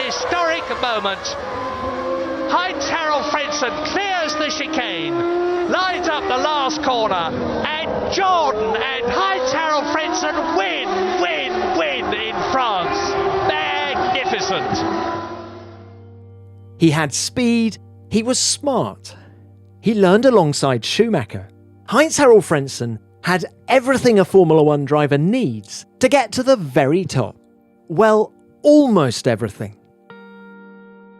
historic moment. Heinz-Harald Frentzen clears the chicane, lines up the last corner, and Jordan and Heinz-Harald Frentzen win in France. Magnificent. He had speed, he was smart. He learned alongside Schumacher. Heinz-Harald Frentzen had everything a Formula One driver needs to get to the very top. Well, almost everything.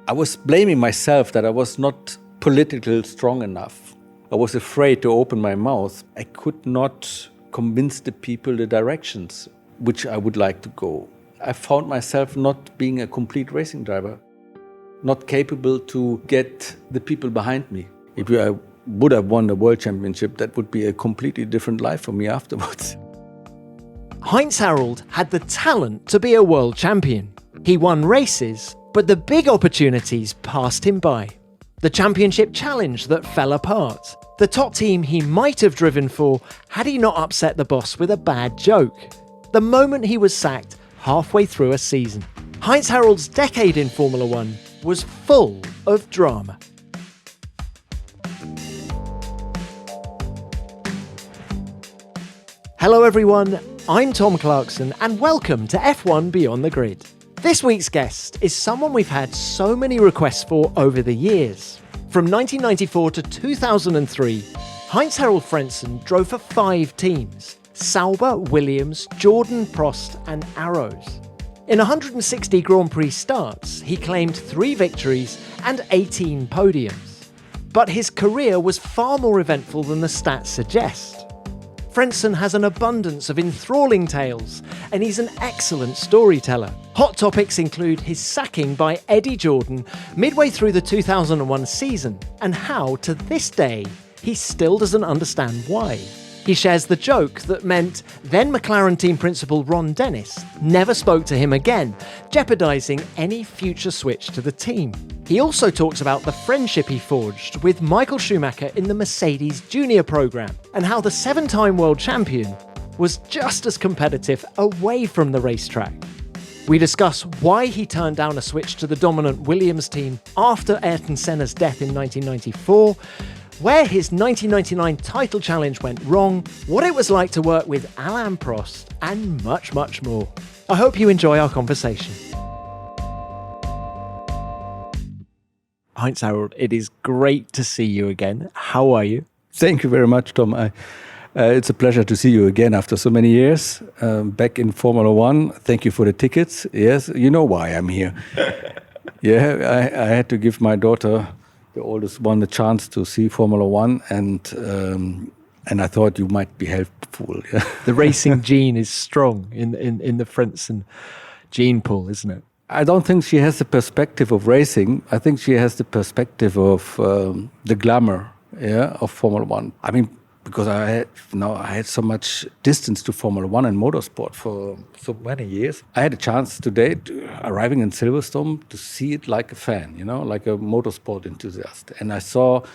I was blaming myself that I was not politically strong enough. I was afraid to open my mouth. I could not convince the people the directions which I would like to go. I found myself not being a complete racing driver, not capable to get the people behind me. If I would have won the World Championship, that would be a completely different life for me afterwards. Heinz-Harald had the talent to be a world champion. He won races, but the big opportunities passed him by. The championship challenge that fell apart. The top team he might have driven for had he not upset the boss with a bad joke. The moment he was sacked halfway through a season. Heinz-Harald's decade in Formula One was full of drama. Hello everyone, I'm Tom Clarkson and welcome to F1 Beyond the Grid. This week's guest is someone we've had so many requests for over the years. From 1994 to 2003, Heinz-Harald Frentzen drove for 5 teams: Sauber, Williams, Jordan, Prost and Arrows. In 160 Grand Prix starts, he claimed 3 victories and 18 podiums. But his career was far more eventful than the stats suggest. Frentzen has an abundance of enthralling tales, and he's an excellent storyteller. Hot topics include his sacking by Eddie Jordan midway through the 2001 season, and how, to this day, he still doesn't understand why. He shares the joke that meant then McLaren team principal Ron Dennis never spoke to him again, jeopardising any future switch to the team. He also talks about the friendship he forged with Michael Schumacher in the Mercedes Junior program, and how the 7-time world champion was just as competitive away from the racetrack. We discuss why he turned down a switch to the dominant Williams team after Ayrton Senna's death in 1994, where his 1999 title challenge went wrong, what it was like to work with Alain Prost, and much, much more. I hope you enjoy our conversation. Heinz-Harald, it is great to see you again. How are you? Thank you very much, Tom. It's a pleasure to see you again after so many years, back in Formula One. Thank you for the tickets. Yes, you know why I'm here. Yeah, I had to give my daughter, the oldest one, the chance to see Formula One, and I thought you might be helpful. Yeah. The racing gene is strong in the Frentzen gene pool, isn't it? I don't think she has the perspective of racing. I think she has the perspective of the glamour, of Formula One. I mean, because I had so much distance to Formula One and motorsport for so many years. I had a chance today, arriving in Silverstone, to see it like a fan, like a motorsport enthusiast. And I thought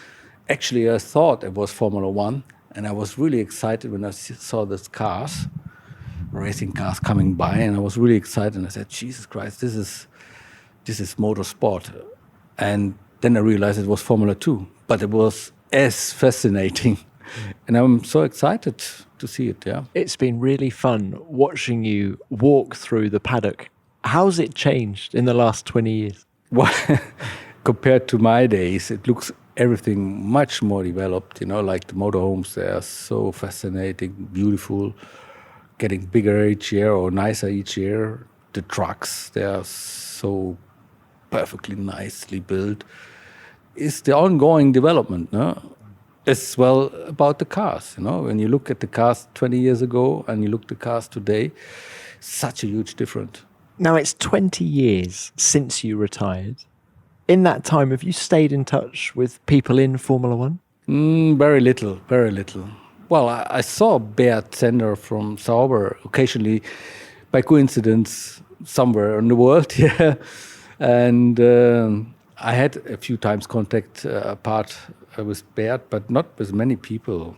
it was Formula One, and I was really excited when I saw these cars, racing cars coming by, and I was really excited, and I said, Jesus Christ, this is motorsport. And then I realized it was Formula 2, but it was as fascinating. And I'm so excited to see it, yeah. It's been really fun watching you walk through the paddock. How's it changed in the last 20 years? Well, compared to my days, it looks everything much more developed, like the motorhomes, they are so fascinating, beautiful, getting bigger each year or nicer each year. The trucks, they are so perfectly nicely built. It's the ongoing development, no? As well about the cars, when you look at the cars 20 years ago and you look at the cars today, such a huge difference. Now it's 20 years since you retired. In that time, have you stayed in touch with people in Formula One? Very little, very little. Well, I saw Bert Zender from Sauber occasionally, by coincidence, somewhere in the world, yeah. And I had a few times contact apart with Bert, but not with many people.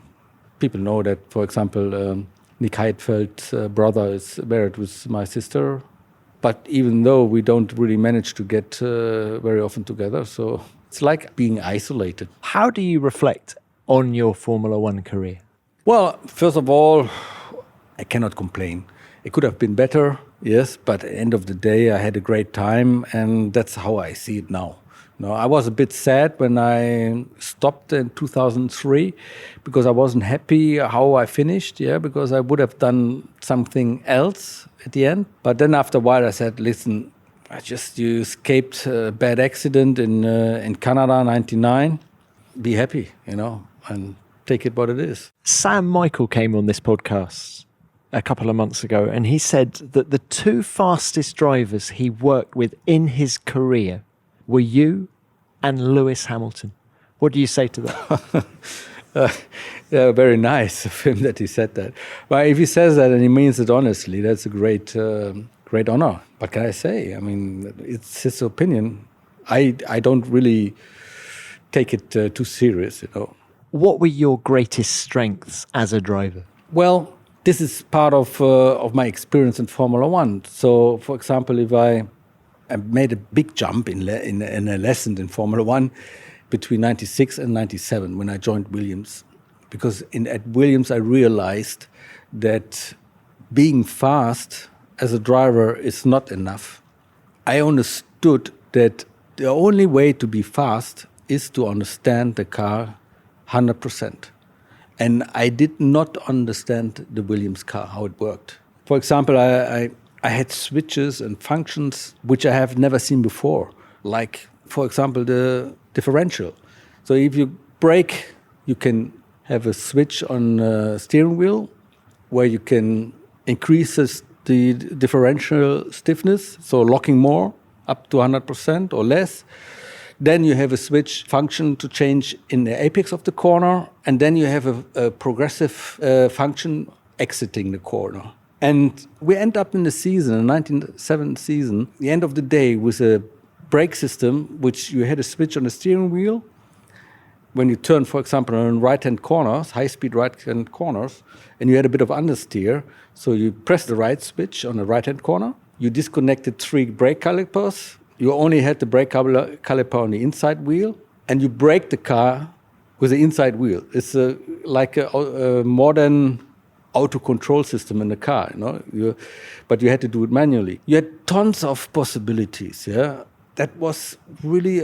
People know that, for example, Nick Heidfeld's brother is married with my sister, But even though we don't really manage to get very often together, so it's like being isolated. How do you reflect on your Formula One career? Well, first of all, I cannot complain. It could have been better, yes, but at the end of the day, I had a great time, and that's how I see it now. No, I was a bit sad when I stopped in 2003 because I wasn't happy how I finished, because I would have done something else at the end. But then after a while I said, listen, you escaped a bad accident in Canada, 99. Be happy, and take it what it is. Sam Michael came on this podcast a couple of months ago, and he said that the two fastest drivers he worked with in his career were you and Lewis Hamilton. What do you say to that? Yeah, very nice of him that he said that. But if he says that and he means it honestly, that's a great honor. What can I say? I mean, it's his opinion. I don't really take it too serious, What were your greatest strengths as a driver? Well, this is part of my experience in Formula One. So, for example, if I made a big jump in a lesson in Formula One between 96 and 97 when I joined Williams. Because at Williams I realized that being fast as a driver is not enough. I understood that the only way to be fast is to understand the car 100%. And I did not understand the Williams car, how it worked. For example, I had switches and functions which I have never seen before, like, for example, the differential. So if you brake, you can have a switch on the steering wheel where you can increase the differential stiffness, so locking more, up to 100% or less. Then you have a switch function to change in the apex of the corner, and then you have a progressive function exiting the corner. And we end up in the season, the 1997 season, the end of the day, with a brake system, which you had a switch on the steering wheel. When you turn, for example, on right-hand corners, high-speed right-hand corners, and you had a bit of understeer, so you press the right switch on the right-hand corner, you disconnected 3 brake calipers, you only had the brake caliper on the inside wheel, and you brake the car with the inside wheel. It's like a modern auto control system in the car, but you had to do it manually. You had tons of possibilities. That was really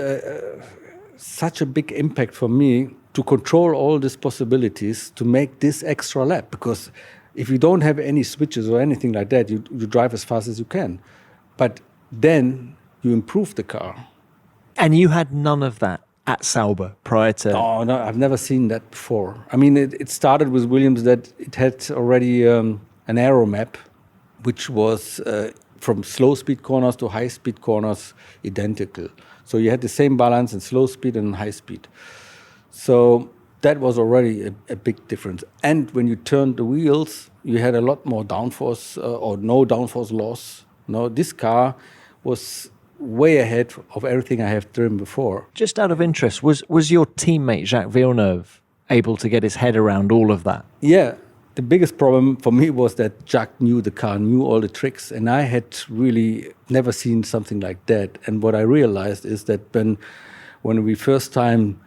such a big impact for me to control all these possibilities to make this extra lap. Because if you don't have any switches or anything like that, you drive as fast as you can. But then you improve the car. And you had none of that at Sauber prior to... Oh, no, I've never seen that before. I mean, it started with Williams that it had already an aero map, which was from slow speed corners to high speed corners identical. So you had the same balance in slow speed and high speed. So that was already a big difference. And when you turned the wheels, you had a lot more downforce or no downforce loss. This car was way ahead of everything I have driven before. Just out of interest, was your teammate Jacques Villeneuve able to get his head around all of that? Yeah, the biggest problem for me was that Jacques knew the car, knew all the tricks, and I had really never seen something like that. And what I realized is that when we first time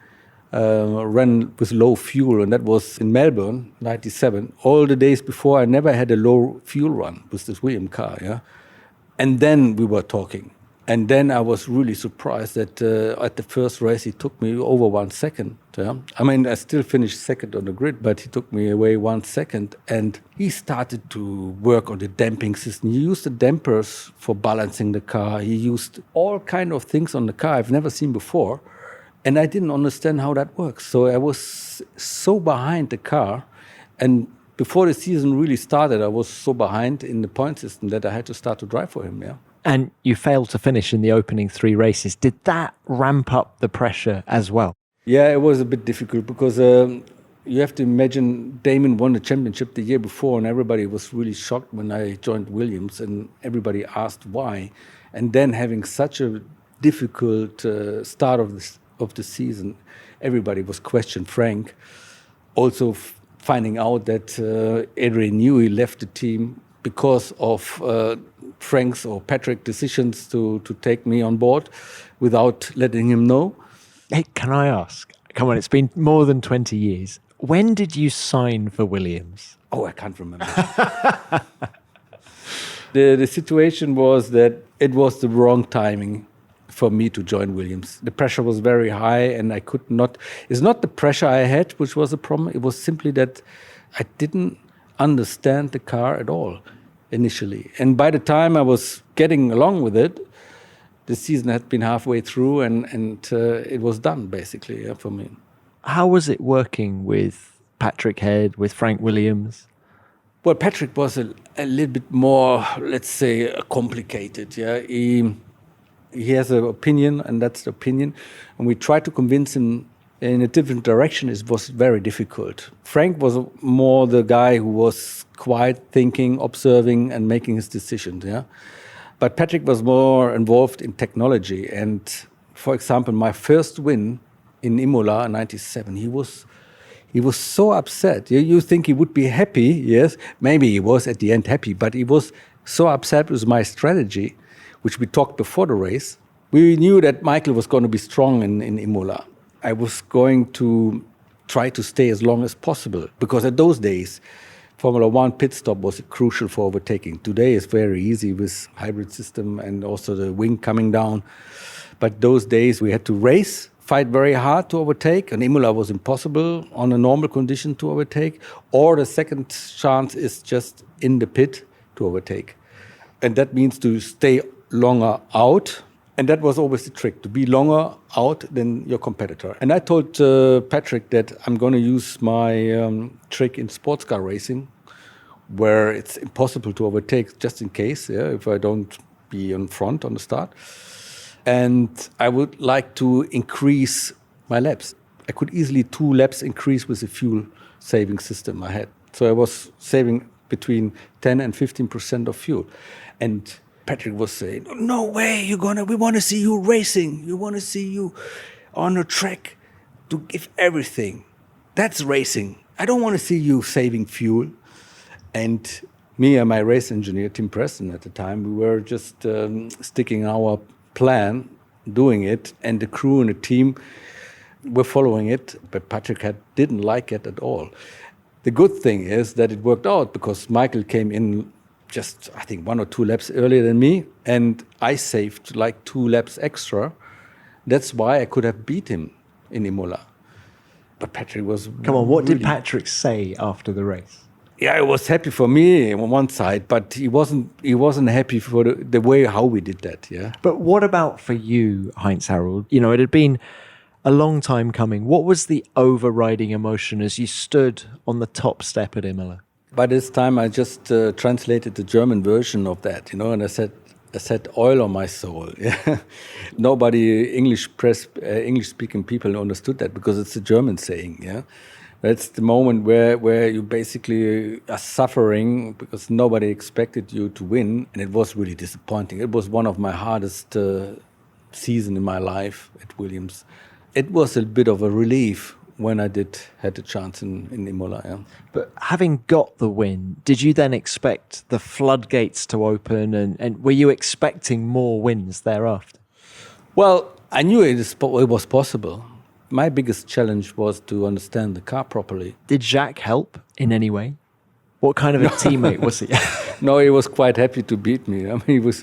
ran with low fuel, and that was in Melbourne, 97, all the days before I never had a low fuel run with this Williams car, And then we were talking. And then I was really surprised that at the first race he took me over 1 second. I mean, I still finished second on the grid, but he took me away 1 second. And he started to work on the damping system. He used the dampers for balancing the car. He used all kind of things on the car I've never seen before. And I didn't understand how that works. So I was so behind the car. And before the season really started, I was so behind in the point system that I had to start to drive for him, And you failed to finish in the opening 3 races. Did that ramp up the pressure as well? Yeah, it was a bit difficult because you have to imagine Damon won the championship the year before and everybody was really shocked when I joined Williams and everybody asked why. And then having such a difficult start of the season, everybody was questioned. Frank also finding out that Adrian Newey left the team because of Frank's or Patrick's decisions to take me on board without letting him know. Hey, can I ask? Come on, it's been more than 20 years. When did you sign for Williams? Oh, I can't remember. The situation was that it was the wrong timing for me to join Williams. The pressure was very high and I could not... It's not the pressure I had which was a problem. It was simply that I didn't understand the car at all initially. And by the time I was getting along with it, the season had been halfway through and it was done, basically, for me. How was it working with Patrick Head, with Frank Williams? Well, Patrick was a little bit more, let's say, complicated. Yeah, he has an opinion, and that's the opinion. And we tried to convince him in a different direction. It was very difficult. Frank was more the guy who was quiet, thinking, observing, and making his decisions. Yeah, but Patrick was more involved in technology. And for example, my first win in Imola in '97, he was so upset. You think he would be happy, yes? Maybe he was at the end happy, but he was so upset with my strategy, which we talked before the race. We knew that Michael was going to be strong in Imola. I was going to try to stay as long as possible, because at those days, Formula One pit stop was crucial for overtaking. Today it's very easy with hybrid system and also the wing coming down. But those days we had to race, fight very hard to overtake, and Imola was impossible on a normal condition to overtake, or the second chance is just in the pit to overtake. And that means to stay longer out, and that was always the trick, to be longer out than your competitor. And I told Patrick that I'm going to use my trick in sports car racing, where it's impossible to overtake just in case, if I don't be in front on the start. And I would like to increase my laps. I could easily 2 laps increase with the fuel saving system I had. So I was saving between 10 and 15% of fuel. And Patrick was saying, no way, we want to see you racing. We want to see you on a track to give everything. That's racing. I don't want to see you saving fuel. And me and my race engineer, Tim Preston at the time, we were just sticking our plan, doing it, and the crew and the team were following it, but Patrick didn't like it at all. The good thing is that it worked out, because Michael came in just, I think, 1 or 2 laps earlier than me, and I saved like 2 laps extra. That's why I could have beat him in Imola. But Patrick was... Come on, what did Patrick say after the race? Yeah, it was happy for me on one side, but he wasn't happy for the way how we did that, yeah. But what about for you, Heinz-Harald? You know, it had been a long time coming. What was the overriding emotion as you stood on the top step at Imola? By this time, I just translated the German version of that, and I said, oil on my soul. Yeah. Nobody, English-speaking people understood that, because it's a German saying, yeah. That's the moment where you basically are suffering because nobody expected you to win, and it was really disappointing. It was one of my hardest seasons in my life at Williams. It was a bit of a relief when I had the chance in Imola. Yeah. But having got the win, did you then expect the floodgates to open, and were you expecting more wins thereafter? Well, I knew it was possible. My biggest challenge was to understand the car properly. Did Jacques help in any way? What kind of a teammate was he? No, he was quite happy to beat me. I mean,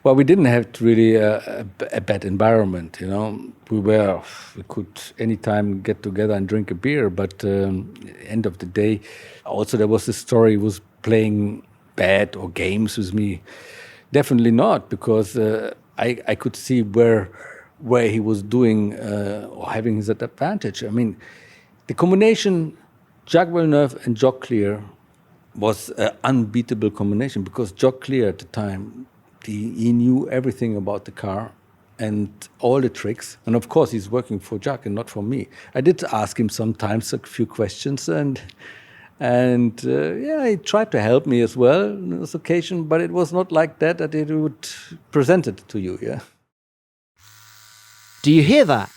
we didn't have really a bad environment, We could anytime get together and drink a beer, but end of the day, also there was this story, he was playing bad or games with me. Definitely not, because I could see where he was doing or having his advantage. I mean, the combination Jacques Villeneuve and Jock Clear was an unbeatable combination, because Jock Clear at the time, he knew everything about the car and all the tricks. And of course, he's working for Jacques and not for me. I did ask him sometimes a few questions, and he tried to help me as well on this occasion, but it was not like that he would present it to you, yeah. Do you hear that?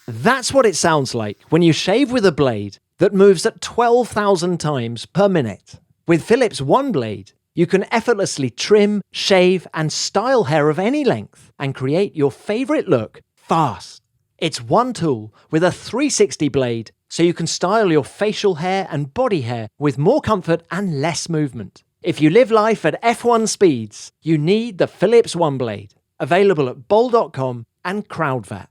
That's what it sounds like when you shave with a blade that moves at 12,000 times per minute. With Philips One Blade, You can effortlessly trim, shave, and style hair of any length and create your favorite look fast. It's one tool with a 360 blade, so you can style your facial hair and body hair with more comfort and less movement. If you live life at F1 speeds, you need the Philips One Blade. Available at bol.com and Crowdvat.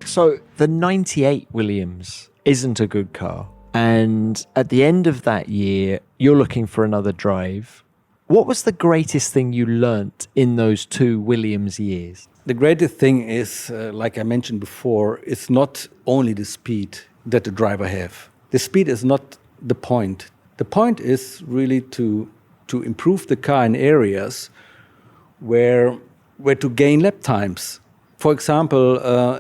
So the 98 Williams isn't a good car. And at the end of that year, you're looking for another drive. What was the greatest thing you learnt in those 2 Williams years? The greatest thing is, like I mentioned before, it's not only the speed that the driver have. The speed is not the point. The point is really to improve the car in areas where to gain lap times. For example,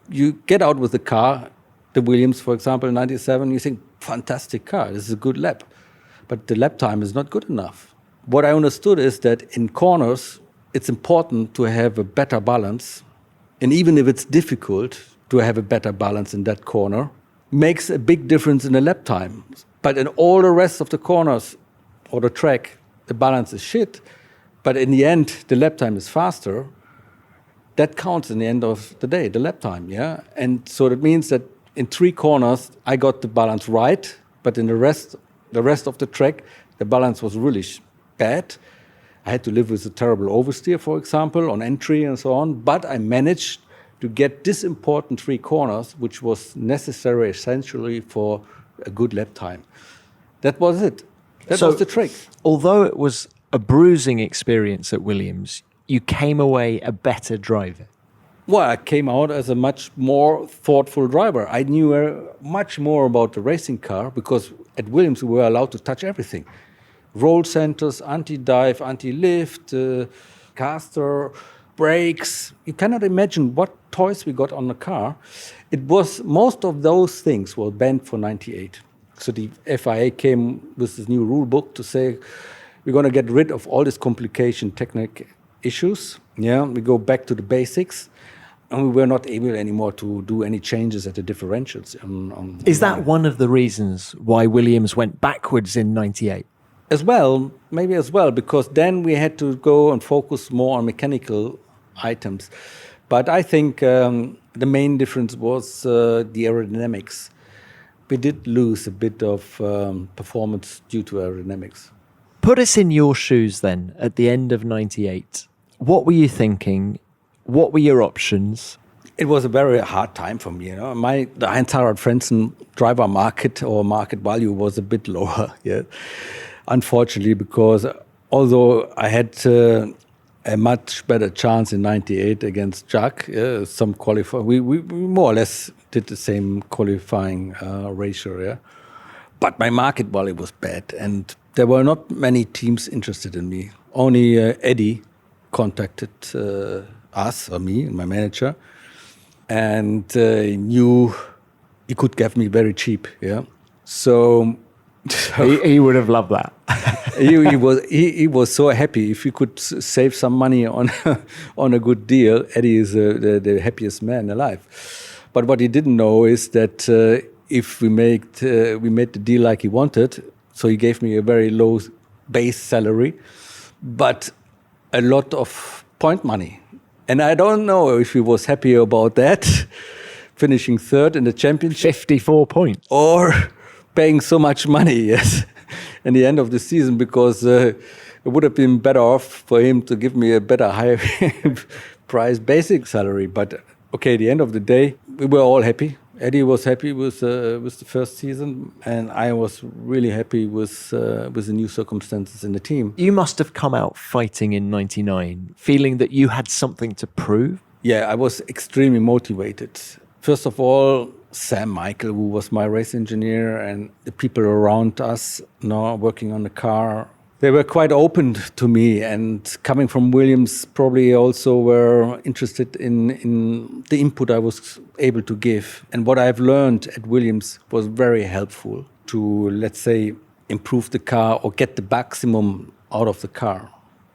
you get out with the car, the Williams, for example, in 97, you think, fantastic car, this is a good lap. But the lap time is not good enough. What I understood is that in corners, it's important to have a better balance. And even if it's difficult to have a better balance in that corner, makes a big difference in the lap time. But in all the rest of the corners or the track, the balance is shit. But in the end, the lap time is faster. That counts in the end of the day, the lap time, yeah? And so that means that in 3 corners, I got the balance right, but in the rest of the track, the balance was really bad. I had to live with a terrible oversteer, for example, on entry and so on, but I managed to get this important 3 corners, which was necessary essentially for a good lap time. That was it. That was the trick. Although it was a bruising experience at Williams, you came away a better driver. Well, I came out as a much more thoughtful driver. I knew much more about the racing car because at Williams we were allowed to touch everything. Roll centers, anti-dive, anti-lift, caster, brakes. You cannot imagine what toys we got on the car. It was, most of those things were banned for 98. So the FIA came with this new rule book to say, we're going to get rid of all this complication technical issues. Yeah, we go back to the basics, and we were not able anymore to do any changes at the differentials. Is that one of the reasons why Williams went backwards in 98? As well, maybe as well, because then we had to go and focus more on mechanical items. But I think the main difference was the aerodynamics. We did lose a bit of performance due to aerodynamics. Put us in your shoes then at the end of 98. What were you thinking? What were your options? It was a very hard time for me. The Heinz-Harald Frentzen driver market or market value was a bit lower. Yeah, unfortunately, because although I had a much better chance in 98 against Jacques, some qualifying, we more or less did the same qualifying ratio. Yeah, but my market value was bad, and there were not many teams interested in me. Only Eddie contacted us, or me, and my manager, and knew he could get me very cheap. Yeah, so he would have loved that. he was so happy if he could save some money on a good deal. Eddie is the happiest man alive. But what he didn't know is that if we made the deal like he wanted, so he gave me a very low base salary, but a lot of point money. And I don't know if he was happy about that, finishing third in the championship. 54 points. Or paying so much money, yes, in the end of the season, because it would have been better off for him to give me a better, higher price basic salary. But okay, at the end of the day, we were all happy. Eddie was happy with the first season, and I was really happy with the new circumstances in the team. You must have come out fighting in 99, feeling that you had something to prove. Yeah, I was extremely motivated. First of all, Sam Michael, who was my race engineer, and the people around us working on the car, they were quite open to me, and coming from Williams probably also were interested in the input I was able to give. And what I've learned at Williams was very helpful to, let's say, improve the car or get the maximum out of the car.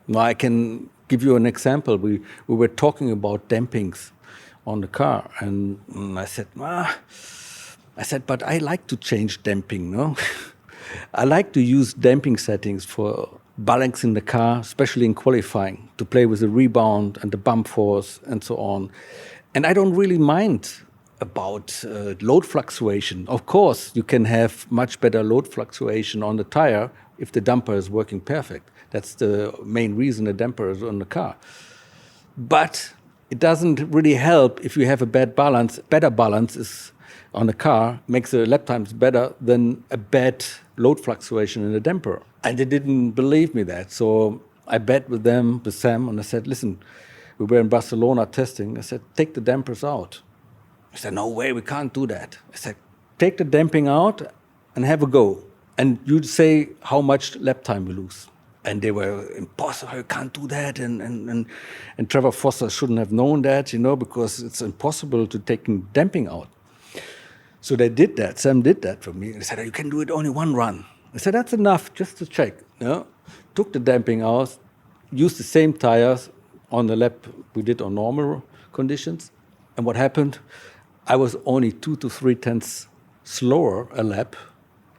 Now I can give you an example. We were talking about dampings on the car, and I said, but I like to change damping, no? I like to use damping settings for balancing the car, especially in qualifying, to play with the rebound and the bump force and so on. And I don't really mind about load fluctuation. Of course, you can have much better load fluctuation on the tire if the damper is working perfect. That's the main reason the damper is on the car. But it doesn't really help if you have a bad balance. Better balance is on the car, makes the lap times better than a bad load fluctuation in the damper. And they didn't believe me that. So I bet with them, with Sam, and I said, listen, we were in Barcelona testing. I said, take the dampers out. I said, no way, we can't do that. I said, take the damping out and have a go. And you say how much lap time we lose. And they were, impossible, you can't do that. And Trevor Foster shouldn't have known that, because it's impossible to take damping out. So they did that. Sam did that for me. They said, you can do it only one run. I said, that's enough, just to check. Took the damping out, used the same tires on the lap we did on normal conditions. And what happened? I was only 2 to 3 tenths slower a lap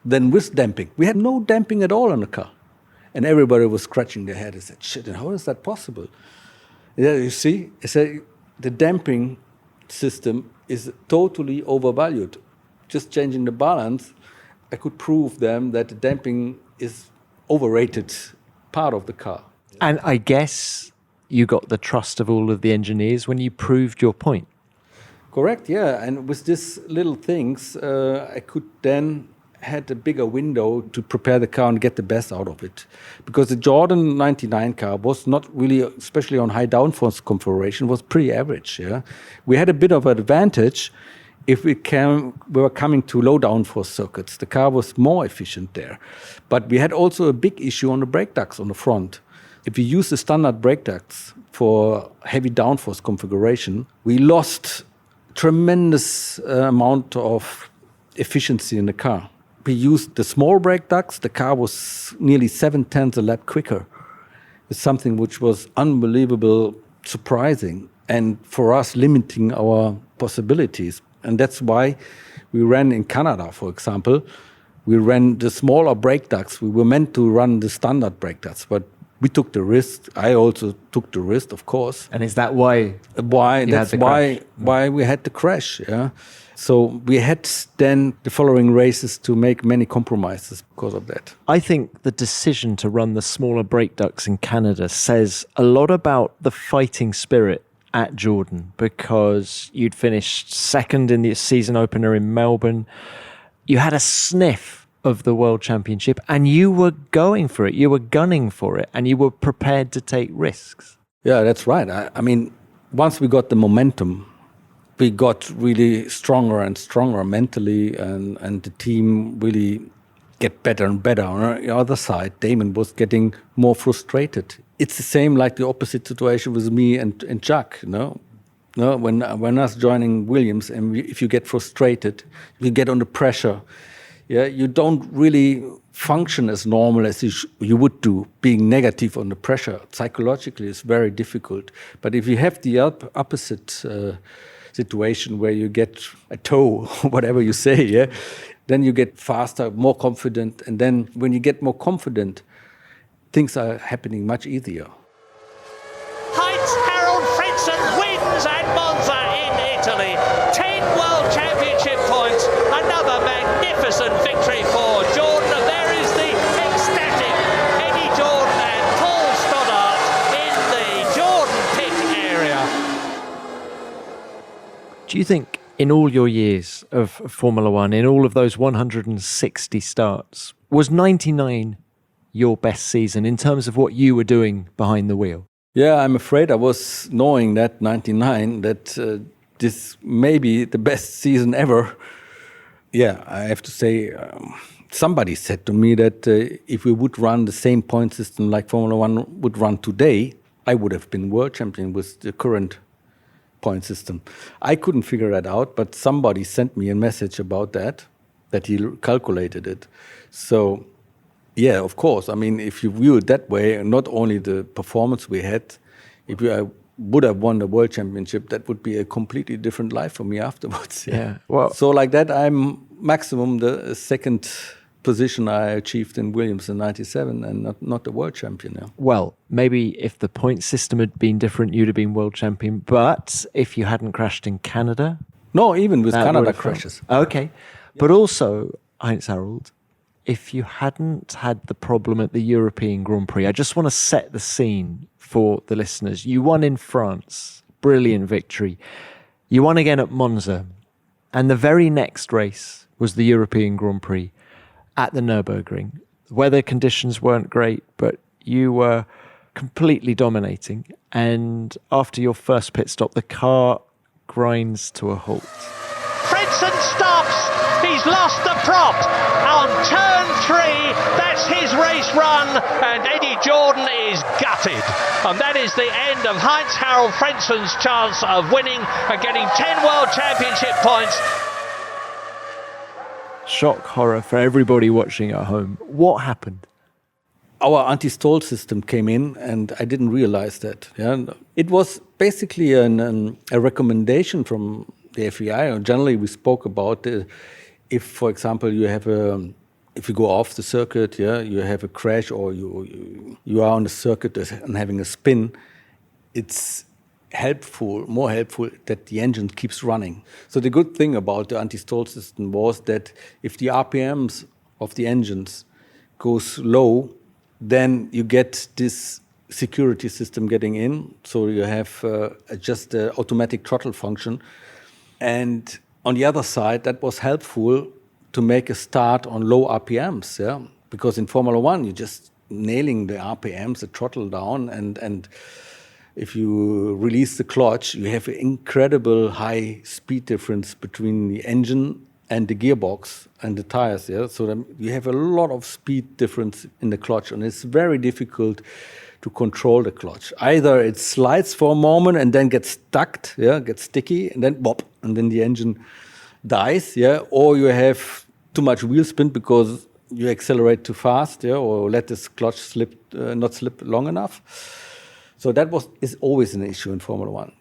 than with damping. We had no damping at all on the car. And everybody was scratching their head and said, shit, and how is that possible? Yeah, you see, I said, the damping system is totally overvalued. Just changing the balance, I could prove them that the damping is overrated part of the car. And I guess you got the trust of all of the engineers when you proved your point. Correct, yeah. And with these little things, I could then had a bigger window to prepare the car and get the best out of it. Because the Jordan 99 car was not really, especially on high downforce configuration, was pretty average. Yeah, we had a bit of an advantage if we were coming to low downforce circuits. The car was more efficient there. But we had also a big issue on the brake ducts on the front. If we use the standard brake ducts for heavy downforce configuration, we lost tremendous amount of efficiency in the car. We used the small brake ducts. The car was nearly 7 tenths a lap quicker. It's something which was unbelievable, surprising, and for us limiting our possibilities. And that's why we ran in Canada, for example. We ran the smaller brake ducts. We were meant to run the standard brake ducts, but we took the risk. I also took the risk, of course. And is that why? That's why we had the crash. Yeah. So we had then the following races to make many compromises because of that. I think the decision to run the smaller brake ducts in Canada says a lot about the fighting spirit at Jordan, because you'd finished second in the season opener in Melbourne. You had a sniff of the World Championship and you were going for it. You were gunning for it and you were prepared to take risks. Yeah, that's right. I mean, once we got the momentum, we got really stronger and stronger mentally, and the team really get better and better. On the other side, Damon was getting more frustrated. It's the same like the opposite situation with me and Jack, when us joining Williams, and if you get frustrated, you get under pressure. Yeah, you don't really function as normal as you would do, being negative under pressure. Psychologically, it's very difficult. But if you have the opposite situation where you get a toe, whatever you say, yeah, then you get faster, more confident. And then when you get more confident, things are happening much easier. Heinz-Harald Frentzen wins at Monza in Italy. 10 World Championship points. Another magnificent victory for Jordan. And there is the ecstatic Eddie Jordan and Paul Stoddart in the Jordan pit area. Do you think in all your years of Formula One, in all of those 160 starts, was 99 your best season in terms of what you were doing behind the wheel? Yeah, I'm afraid I was knowing that 99, that this may be the best season ever. Yeah, I have to say, somebody said to me that if we would run the same point system like Formula One would run today, I would have been world champion with the current point system. I couldn't figure that out, but somebody sent me a message about that he calculated it. So, yeah, of course. I mean, if you view it that way, not only the performance we had, If I would have won the World Championship, that would be a completely different life for me afterwards. Yeah. Well, so like that, I'm maximum the second position I achieved in Williams in '97 and not the world champion now. Well, maybe if the point system had been different, you'd have been world champion. But if you hadn't crashed in Canada... No, even with Canada crashes. Okay. But also, Heinz-Harald, if you hadn't had the problem at the European Grand Prix, I just want to set the scene for the listeners. You won in France. Brilliant victory. You won again at Monza. And the very next race was the European Grand Prix at the Nürburgring. Weather conditions weren't great, but you were completely dominating. And after your first pit stop, the car grinds to a halt. Frentzen stops. He's lost the prop on turn 3. That's his race run, and Eddie Jordan is gutted. And that is the end of Heinz-Harald Frentzen's chance of winning and getting 10 World Championship points. Shock, horror for everybody watching at home. What happened? Our anti-stall system came in, and I didn't realize that. Yeah? It was basically a recommendation from the FIA. Generally, we spoke about if, for example, if you go off the circuit, yeah, you have a crash, or you are on the circuit and having a spin. It's more helpful that the engine keeps running. So the good thing about the anti-stall system was that if the RPMs of the engines goes low, then you get this security system getting in. So you have just the automatic throttle function. And on the other side, that was helpful to make a start on low RPMs, yeah? Because in Formula One, you're just nailing the RPMs, the throttle down, and if you release the clutch, you have an incredible high speed difference between the engine and the gearbox and the tires. Yeah, so then you have a lot of speed difference in the clutch, and it's very difficult to control the clutch. Either it slides for a moment and then gets stuck, yeah, gets sticky, and then bop, and then the engine dies. Yeah, or you have too much wheel spin because you accelerate too fast, yeah, or let this clutch not slip long enough. So that is always an issue in Formula One.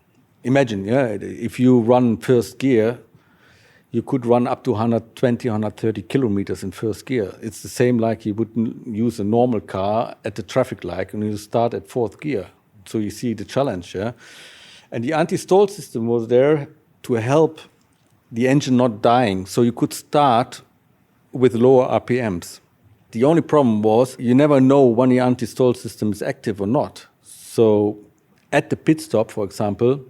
Imagine, yeah, if you run first gear, you could run up to 120, 130 kilometers in first gear. It's the same like you would use a normal car at the traffic light and you start at fourth gear. So you see the challenge, yeah. And the anti-stall system was there to help the engine not dying. So you could start with lower RPMs. The only problem was you never know when the anti-stall system is active or not. So at the pit stop, for example,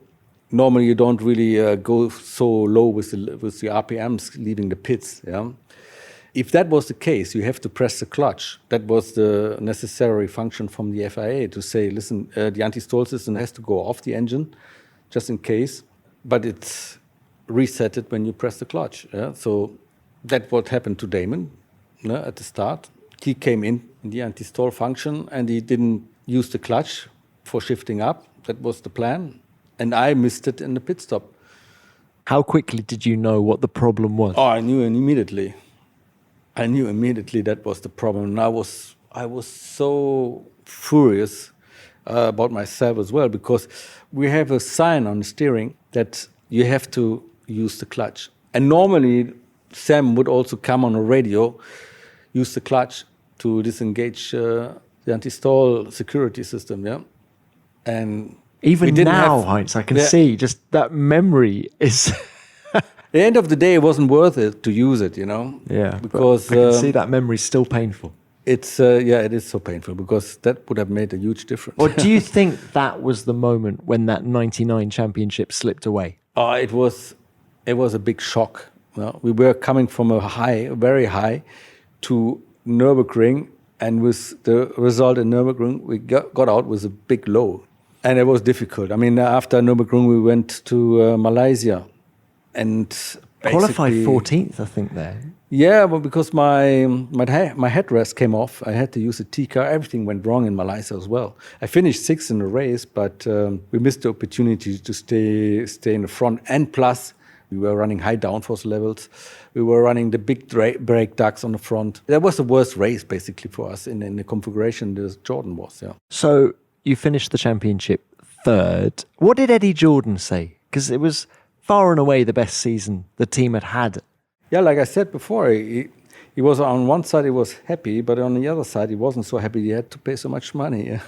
normally you don't really go so low with the RPMs leaving the pits. Yeah? If that was the case, you have to press the clutch. That was the necessary function from the FIA to say, listen, the anti-stall system has to go off the engine just in case, but it's reset when you press the clutch. Yeah? So that's what happened to Damon at the start. He came in the anti-stall function and he didn't use the clutch for shifting up. That was the plan. And I missed it in the pit stop. How quickly did you know what the problem was? Oh, I knew immediately. I knew immediately that was the problem. And I was so furious about myself as well, because we have a sign on the steering that you have to use the clutch. And normally, Sam would also come on a radio, use the clutch to disengage the anti-stall security system, yeah? And even now, Heinz, I can see just that memory is... At the end of the day, it wasn't worth it to use it, you know? Yeah, because I can see that memory is still painful. It's it is so painful, because that would have made a huge difference. Or do you think that was the moment when that 99 championship slipped away? It was a big shock. You know? We were coming from a very high, to Nürburgring, and with the result in Nürburgring, we got out with a big low. And it was difficult. I mean, after Nürburgring, we went to Malaysia, and qualified 14th, I think, there. Yeah, but because my headrest came off, I had to use a T-car. Everything went wrong in Malaysia as well. I finished 6th in the race, but we missed the opportunity to stay in the front. And plus, we were running high downforce levels. We were running the big brake ducts on the front. That was the worst race, basically, for us in the configuration that Jordan was. Yeah. So you finished the championship third. What did Eddie Jordan say? Because it was far and away the best season the team had had. Yeah, like I said before, he was on one side he was happy, but on the other side he wasn't so happy he had to pay so much money. Yeah.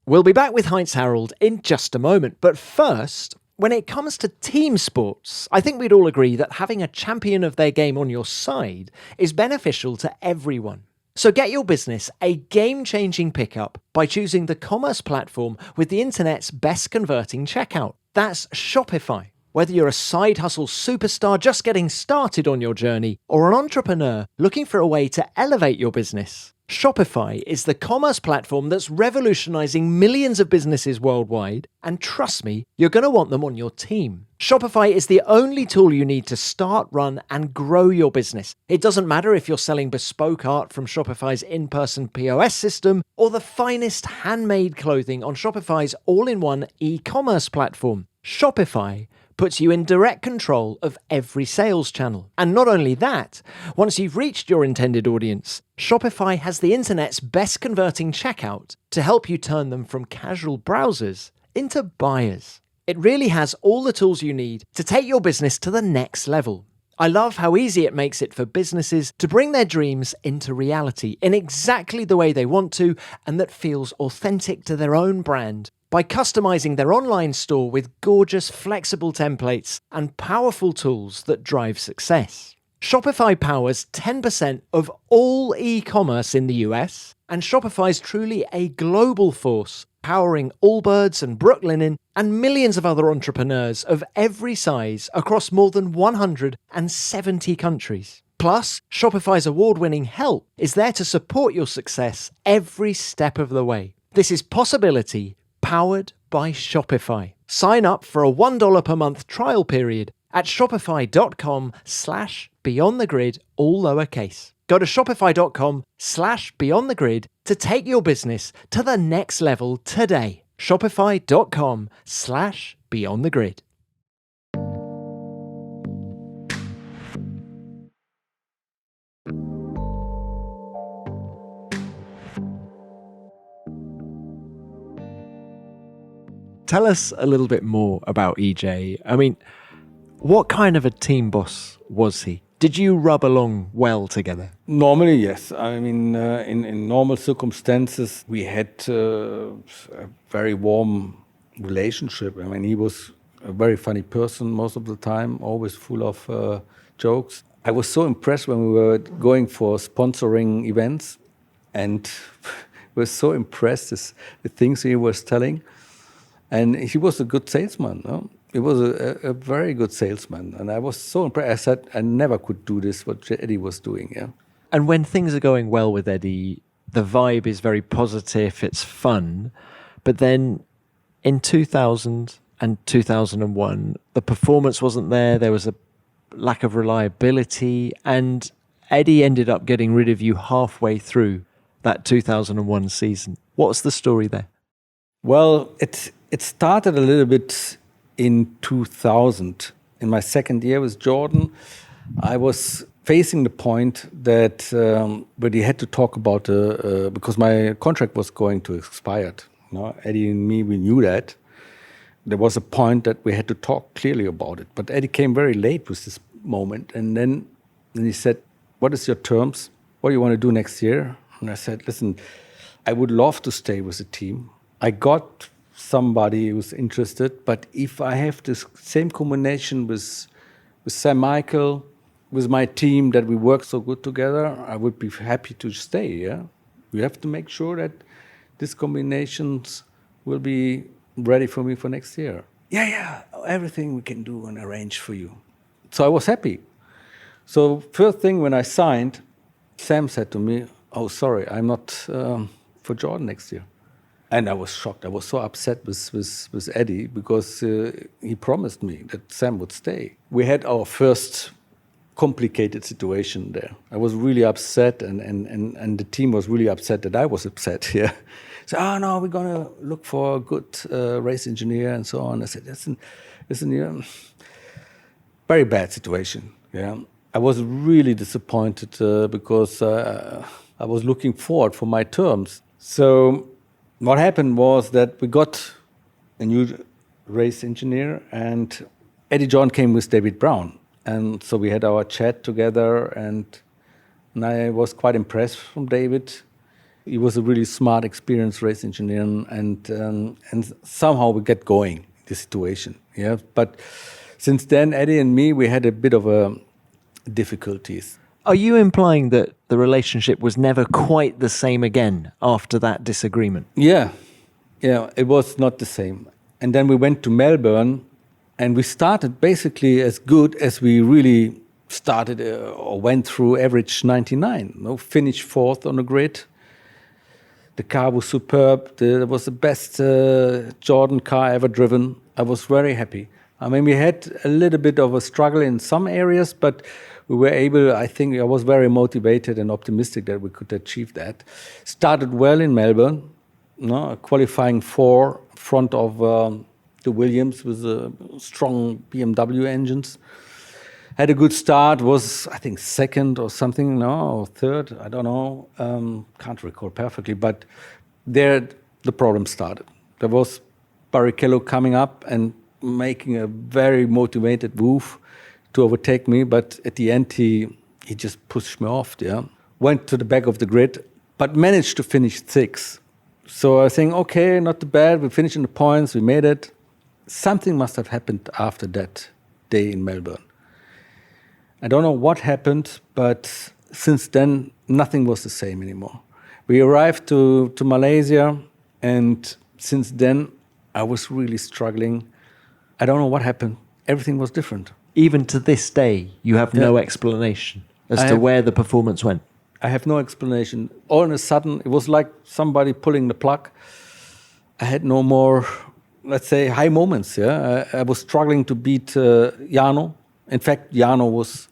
We'll be back with Heinz-Harald in just a moment, but first, when it comes to team sports, I think we'd all agree that having a champion of their game on your side is beneficial to everyone. So get your business a game-changing pickup by choosing the commerce platform with the internet's best converting checkout. That's Shopify. Whether you're a side hustle superstar just getting started on your journey or an entrepreneur looking for a way to elevate your business, Shopify is the commerce platform that's revolutionizing millions of businesses worldwide, and trust me, you're going to want them on your team. Shopify is the only tool you need to start, run, and grow your business. It doesn't matter if you're selling bespoke art from Shopify's in-person POS system or the finest handmade clothing on Shopify's all-in-one e-commerce platform. Shopify puts you in direct control of every sales channel. And not only that, once you've reached your intended audience, Shopify has the internet's best converting checkout to help you turn them from casual browsers into buyers. It really has all the tools you need to take your business to the next level. I love how easy it makes it for businesses to bring their dreams into reality in exactly the way they want to and that feels authentic to their own brand, by customizing their online store with gorgeous, flexible templates and powerful tools that drive success. Shopify powers 10% of all e-commerce in the US, and Shopify's truly a global force, powering Allbirds and Brooklinen and millions of other entrepreneurs of every size across more than 170 countries. Plus, Shopify's award-winning help is there to support your success every step of the way. This is Possibility, powered by Shopify. Sign up for a $1 per month trial period at shopify.com/beyondthegrid, all lowercase. Go to shopify.com/beyondthegrid to take your business to the next level today. Shopify.com/beyondthegrid. Tell us a little bit more about EJ. I mean, what kind of a team boss was he? Did you rub along well together? Normally, yes. I mean, in normal circumstances, we had a very warm relationship. I mean, he was a very funny person most of the time, always full of jokes. I was so impressed when we were going for sponsoring events, and was so impressed with the things he was telling. And he was a good salesman. No? He was a very good salesman. And I was so impressed. I said I never could do this, what Eddie was doing. Yeah. And when things are going well with Eddie, the vibe is very positive, it's fun. But then in 2000 and 2001, the performance wasn't there. There was a lack of reliability. And Eddie ended up getting rid of you halfway through that 2001 season. What's the story there? Well, it started a little bit in 2000. In my second year with Jordan, I was facing the point that where he had to talk about because my contract was going to expire. You know, Eddie and me, we knew that. There was a point that we had to talk clearly about it. But Eddie came very late with this moment. And then he said, "What is your terms? What do you want to do next year?" And I said, "Listen, I would love to stay with the team. I got somebody who's interested, but if I have this same combination with Sam Michael, with my team, that we work so good together, I would be happy to stay, yeah? We have to make sure that these combinations will be ready for me for next year." Yeah, everything we can do and arrange for you. So I was happy. So first thing when I signed, Sam said to me, "Oh, sorry, I'm not for Jordan next year." And I was shocked. I was so upset with Eddie because he promised me that Sam would stay. We had our first complicated situation there. I was really upset, and the team was really upset that I was upset. Yeah. So, "Oh no, we're gonna look for a good race engineer and so on." I said, "Listen, yeah, very bad situation." Yeah. I was really disappointed because I was looking forward for my terms. So What happened was that we got a new race engineer, and Eddie John came with David Brown. And so we had our chat together, and I was quite impressed from David. He was a really smart, experienced race engineer, and somehow we get going, the situation. Yeah, but since then, Eddie and me, we had a bit of difficulties. Are you implying that the relationship was never quite the same again after that disagreement? Yeah, it was not the same. And then we went to Melbourne, and we started basically as good as we really started or went through average 99. Finished fourth on the grid. The car was superb. It was the best Jordan car ever driven. I was very happy. I mean, we had a little bit of a struggle in some areas, but we were able, I think I was very motivated and optimistic that we could achieve that. Started well in Melbourne, qualifying 4 in front of the Williams with strong BMW engines. Had a good start, was I think second or something, or third, I don't know, can't recall perfectly, but there the problem started. There was Barrichello coming up and making a very motivated move to overtake me, but at the end he just pushed me off. Yeah, went to the back of the grid, but managed to finish 6th. So I think, okay, not too bad. We finished in the points. We made it. Something must have happened after that day in Melbourne. I don't know what happened, but since then nothing was the same anymore. We arrived to Malaysia, and since then I was really struggling. I don't know what happened. Everything was different. Even to this day, you have no explanation as to where the performance went. I have no explanation. All of a sudden, it was like somebody pulling the plug. I had no more, let's say, high moments. Yeah, I was struggling to beat Jarno. In fact, Jarno was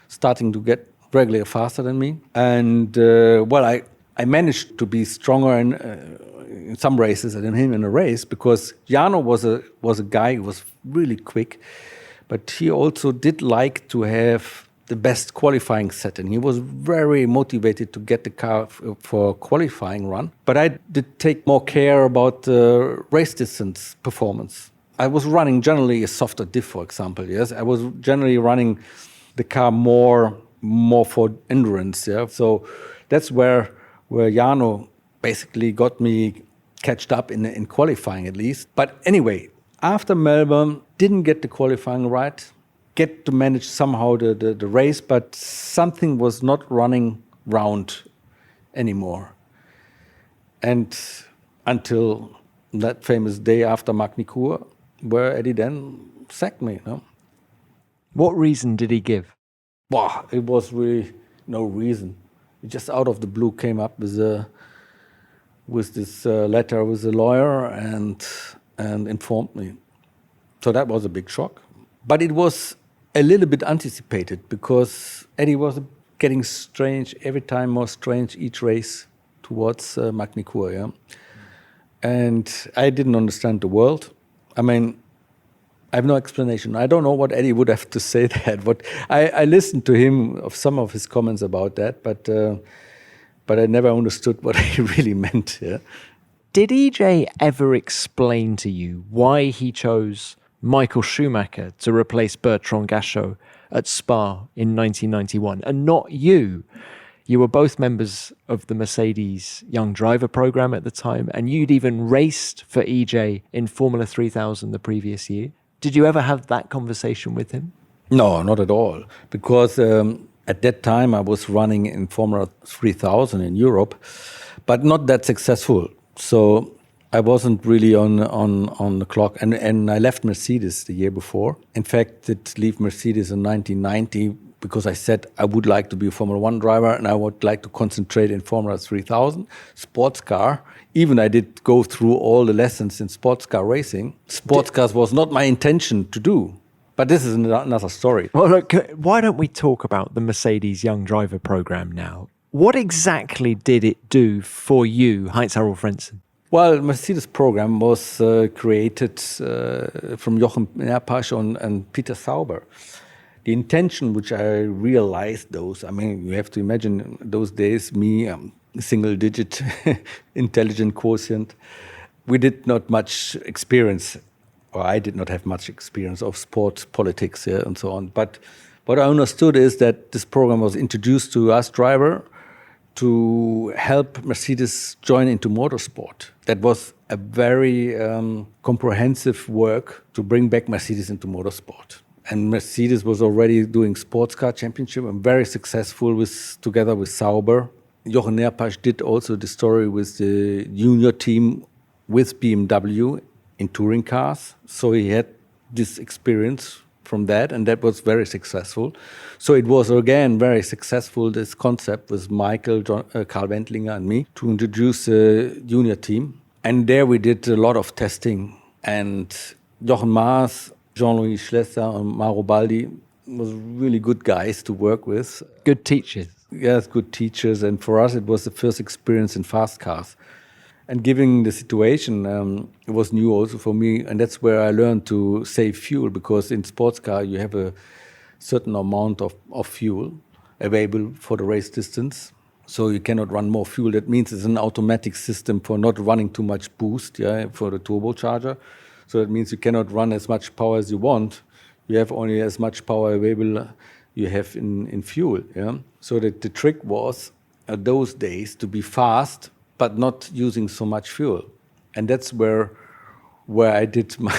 starting to get regularly faster than me. And, I managed to be stronger in some races than him in a race, because Jarno was a guy who was really quick, but he also did like to have the best qualifying setting. He was very motivated to get the car for qualifying run. But I did take more care about race distance performance. I was running generally a softer diff, for example. Yes, I was generally running the car more for endurance. Yeah, so that's where Jarno basically got me catched up in qualifying at least. But anyway, after Melbourne, didn't get the qualifying right. Get to manage somehow the race, but something was not running round anymore. And until that famous day after Magny-Cours, where Eddie then sacked me. What reason did he give? Wow, it was really no reason. He just out of the blue came up with this letter with a lawyer and informed me. So that was a big shock. But it was a little bit anticipated, because Eddie was getting strange, every time more strange each race towards Magny-Cours. Yeah? And I didn't understand the world. I mean, I have no explanation. I don't know what Eddie would have to say that. But I listened to him of some of his comments about that, but I never understood what he really meant. Yeah? Did EJ ever explain to you why he chose Michael Schumacher to replace Bertrand Gachot at Spa in 1991 and not you? You were both members of the Mercedes Young Driver program at the time, and you'd even raced for EJ in Formula 3000 the previous year. Did you ever have that conversation with him? No, not at all. Because at that time I was running in Formula 3000 in Europe, but not that successful. So I wasn't really on the clock. And I left Mercedes the year before. In fact, did leave Mercedes in 1990 because I said I would like to be a Formula 1 driver and I would like to concentrate in Formula 3000, sports car. Even I did go through all the lessons in sports car racing. Sports cars was not my intention to do. But this is another story. Well, look, why don't we talk about the Mercedes Young Driver program now? What exactly did it do for you, Heinz-Harald Frentzen? Well, the Mercedes program was created from Jochen Nerpasch and Peter Sauber. The intention, which I realized you have to imagine those days, me, single-digit intelligent quotient. We did not much experience, or I did not have much experience of sports, politics, and so on. But what I understood is that this program was introduced to us driver to help Mercedes join into motorsport. That was a very comprehensive work to bring back Mercedes into motorsport. And Mercedes was already doing sports car championship and very successful together with Sauber. Jochen Nerpasch did also the story with the junior team with BMW in touring cars. So he had this experience from that, and that was very successful. So it was again very successful, this concept with Michael, Karl Wendlinger and me, to introduce a junior team. And there we did a lot of testing. And Jochen Maas, Jean-Louis Schlesser and Mauro Baldi was really good guys to work with. Good teachers. Yes, good teachers. And for us, it was the first experience in fast cars. And given the situation, it was new also for me. And that's where I learned to save fuel, because in sports car, you have a certain amount of fuel available for the race distance. So you cannot run more fuel. That means it's an automatic system for not running too much boost, for the turbocharger. So that means you cannot run as much power as you want. You have only as much power available you have in fuel. So that the trick was, those days, to be fast, but not using so much fuel. And that's where I did my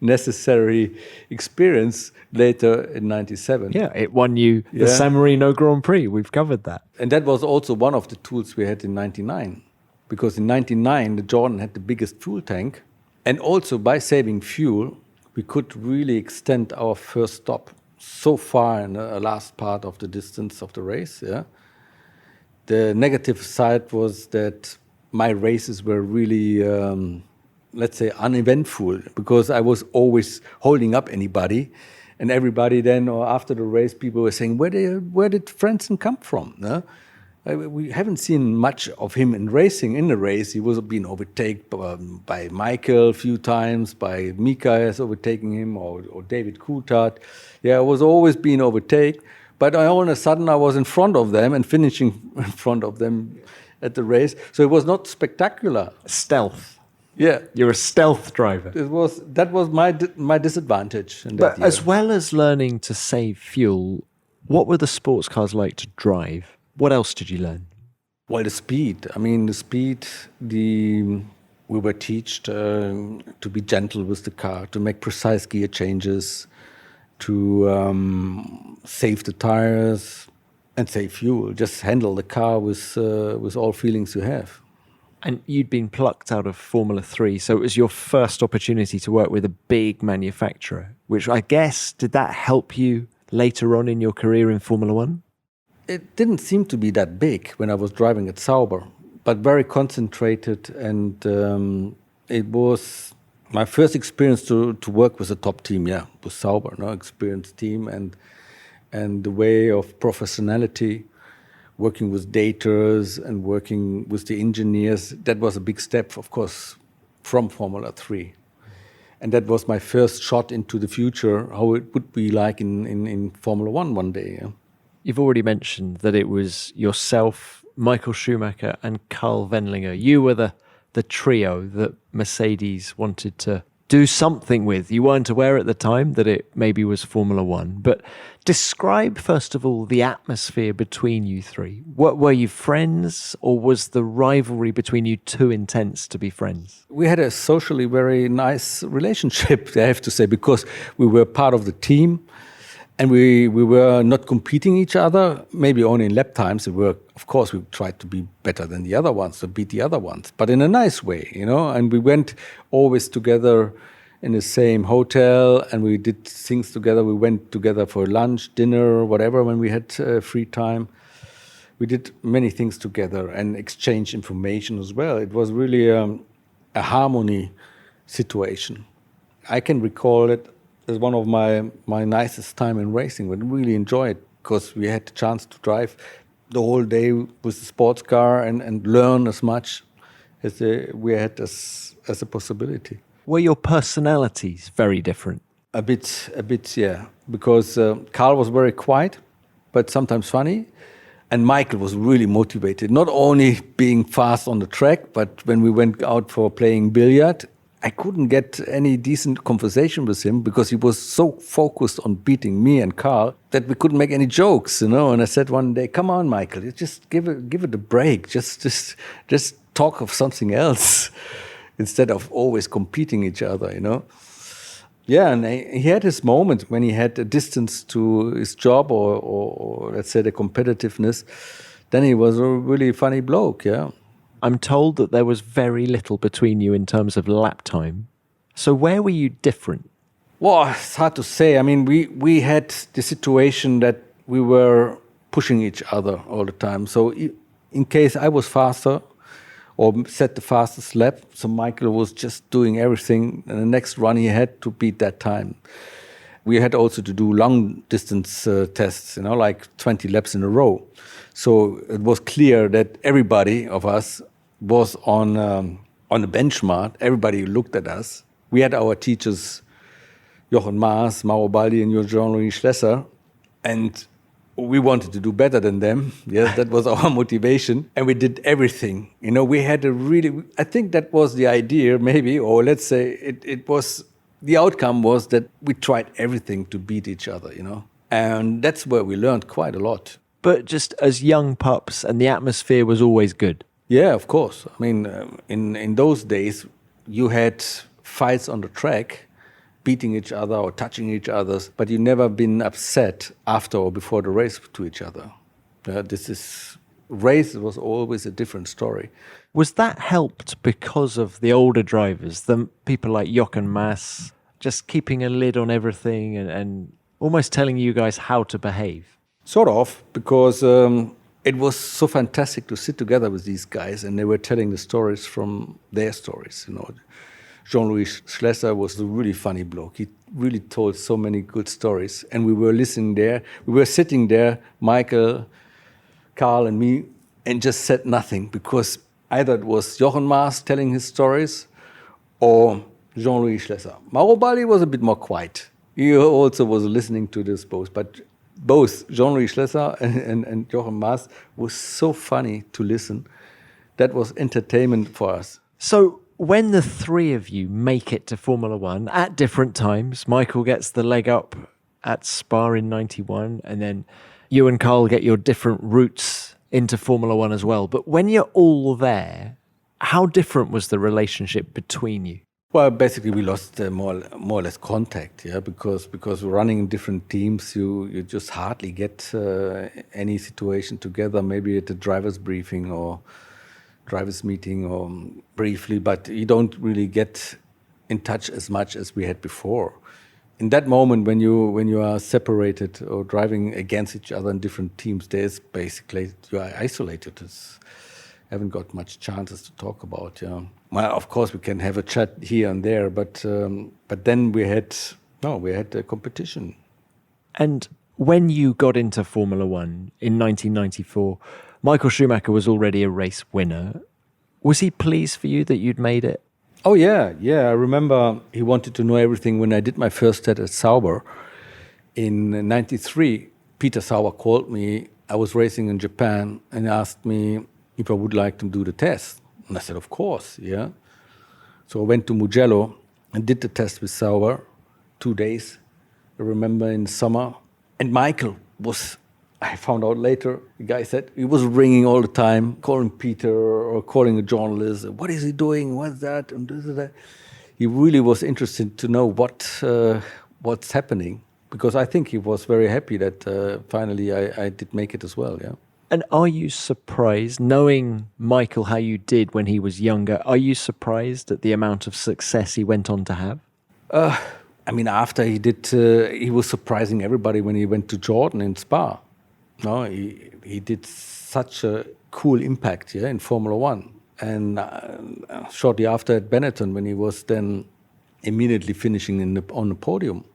necessary experience later in 97. Yeah, it won you the San Marino Grand Prix. We've covered that. And that was also one of the tools we had in 99. Because in 99, the Jordan had the biggest fuel tank. And also by saving fuel, we could really extend our first stop so far in the last part of the distance of the race. The negative side was that my races were really, let's say, uneventful, because I was always holding up anybody. And everybody then, or after the race, people were saying, where did Frentzen come from? We haven't seen much of him in racing. In the race, he was being overtaken by Michael a few times, by Mika has overtaken him, or David Coulthard. I was always being overtaken. But all of a sudden, I was in front of them and finishing in front of them at the race. So it was not spectacular. Stealth. Yeah. You're a stealth driver. That was my disadvantage. But as well as learning to save fuel, what were the sports cars like to drive? What else did you learn? Well, the speed. I mean, we were taught to be gentle with the car, to make precise gear changes, to save the tires and save fuel. Just handle the car with all feelings you have. And you'd been plucked out of Formula 3, so it was your first opportunity to work with a big manufacturer, which I guess, did that help you later on in your career in Formula 1? It didn't seem to be that big when I was driving at Sauber, but very concentrated, and it was my first experience to work with a top team, with Sauber, experienced team, and the way of professionality, working with daters and working with the engineers. That was a big step, of course, from Formula 3. And that was my first shot into the future, how it would be like in Formula 1 one day. You've already mentioned that it was yourself, Michael Schumacher and Karl Wendlinger. You were the trio that Mercedes wanted to do something with. You weren't aware at the time that it maybe was Formula 1. But describe, first of all, the atmosphere between you three. Were you friends, or was the rivalry between you too intense to be friends? We had a socially very nice relationship, I have to say, because we were part of the team. And we were not competing each other, maybe only in lap times. Of course, we tried to be better than the other ones, to beat the other ones, but in a nice way, And we went always together in the same hotel, and we did things together. We went together for lunch, dinner, whatever, when we had free time. We did many things together and exchanged information as well. It was really a harmony situation. I can recall it as one of my nicest time in racing. We really enjoyed it because we had the chance to drive the whole day with the sports car and learn as much as we had as a possibility. Were your personalities very different? A bit, yeah. Because Karl was very quiet, but sometimes funny. And Michael was really motivated, not only being fast on the track, but when we went out for playing billiard, I couldn't get any decent conversation with him because he was so focused on beating me and Carl that we couldn't make any jokes, you know. And I said one day, "Come on, Michael, you just give it a break. Just talk of something else instead of always competing each other, you know." Yeah, and he had his moments when he had a distance to his job or let's say the competitiveness. Then he was a really funny bloke, yeah. I'm told that there was very little between you in terms of lap time. So where were you different? Well, it's hard to say. I mean, we had the situation that we were pushing each other all the time. So in case I was faster or set the fastest lap, so Michael was just doing everything. And the next run he had to beat that time. We had also to do long distance tests, you know, like 20 laps in a row. So it was clear that everybody of us was on the benchmark. Everybody looked at us. We had our teachers, Jochen Maas, Mauro Baldi, and Jean-Louis Schlesser, and we wanted to do better than them. Yes, that was our motivation, and we did everything. You know, we had I think that was the idea, maybe, or let's say it was. The outcome was that we tried everything to beat each other, you know, and that's where we learned quite a lot. But just as young pups, and the atmosphere was always good. Yeah, of course. I mean, in those days, you had fights on the track, beating each other or touching each other, but you never been upset after or before the race to each other. Race was always a different story. Was that helped because of the older drivers, the people like Jochen Maas, just keeping a lid on everything and almost telling you guys how to behave? Sort of, because it was so fantastic to sit together with these guys, and they were telling the stories from their stories. You know, Jean-Louis Schlesser was a really funny bloke. He really told so many good stories, and we were listening there. We were sitting there, Michael, Carl, and me, and just said nothing because either it was Jochen Maas telling his stories or Jean-Louis Schlesser. Mauro Baldi was a bit more quiet. He also was listening to this both, but both Jean-Louis Schlesser and Jochen Maas was so funny to listen. That was entertainment for us. So when the three of you make it to Formula One at different times, Michael gets the leg up at Spa in 91, and then you and Carl get your different routes into Formula One as well. But when you're all there, how different was the relationship between you? Well, basically, we lost more or less contact, yeah, because running in different teams, you just hardly get any situation together. Maybe at the driver's briefing or driver's meeting or briefly, but you don't really get in touch as much as we had before. In that moment, when you are separated or driving against each other in different teams, there's basically you are isolated. Haven't got much chances to talk about. Yeah. Well, of course we can have a chat here and there, but then we had a competition. And when you got into Formula One in 1994, Michael Schumacher was already a race winner. Was he pleased for you that you'd made it? Oh yeah. I remember he wanted to know everything when I did my first test at Sauber in '93. Peter Sauber called me. I was racing in Japan and asked me if I would like to do the test. And I said, of course, yeah. So I went to Mugello and did the test with Sauber, 2 days, I remember in summer. And Michael was, I found out later, the guy said, he was ringing all the time, calling Peter or calling a journalist. What is he doing? What's that? And this and that. He really was interested to know what's happening, because I think he was very happy that finally I did make it as well, yeah. And are you surprised, knowing Michael how you did when he was younger, are you surprised at the amount of success he went on to have? I mean, after he did, he was surprising everybody when he went to Jordan in Spa. No, he did such a cool impact, yeah, in Formula One. And shortly after at Benetton, when he was then immediately finishing on the podium,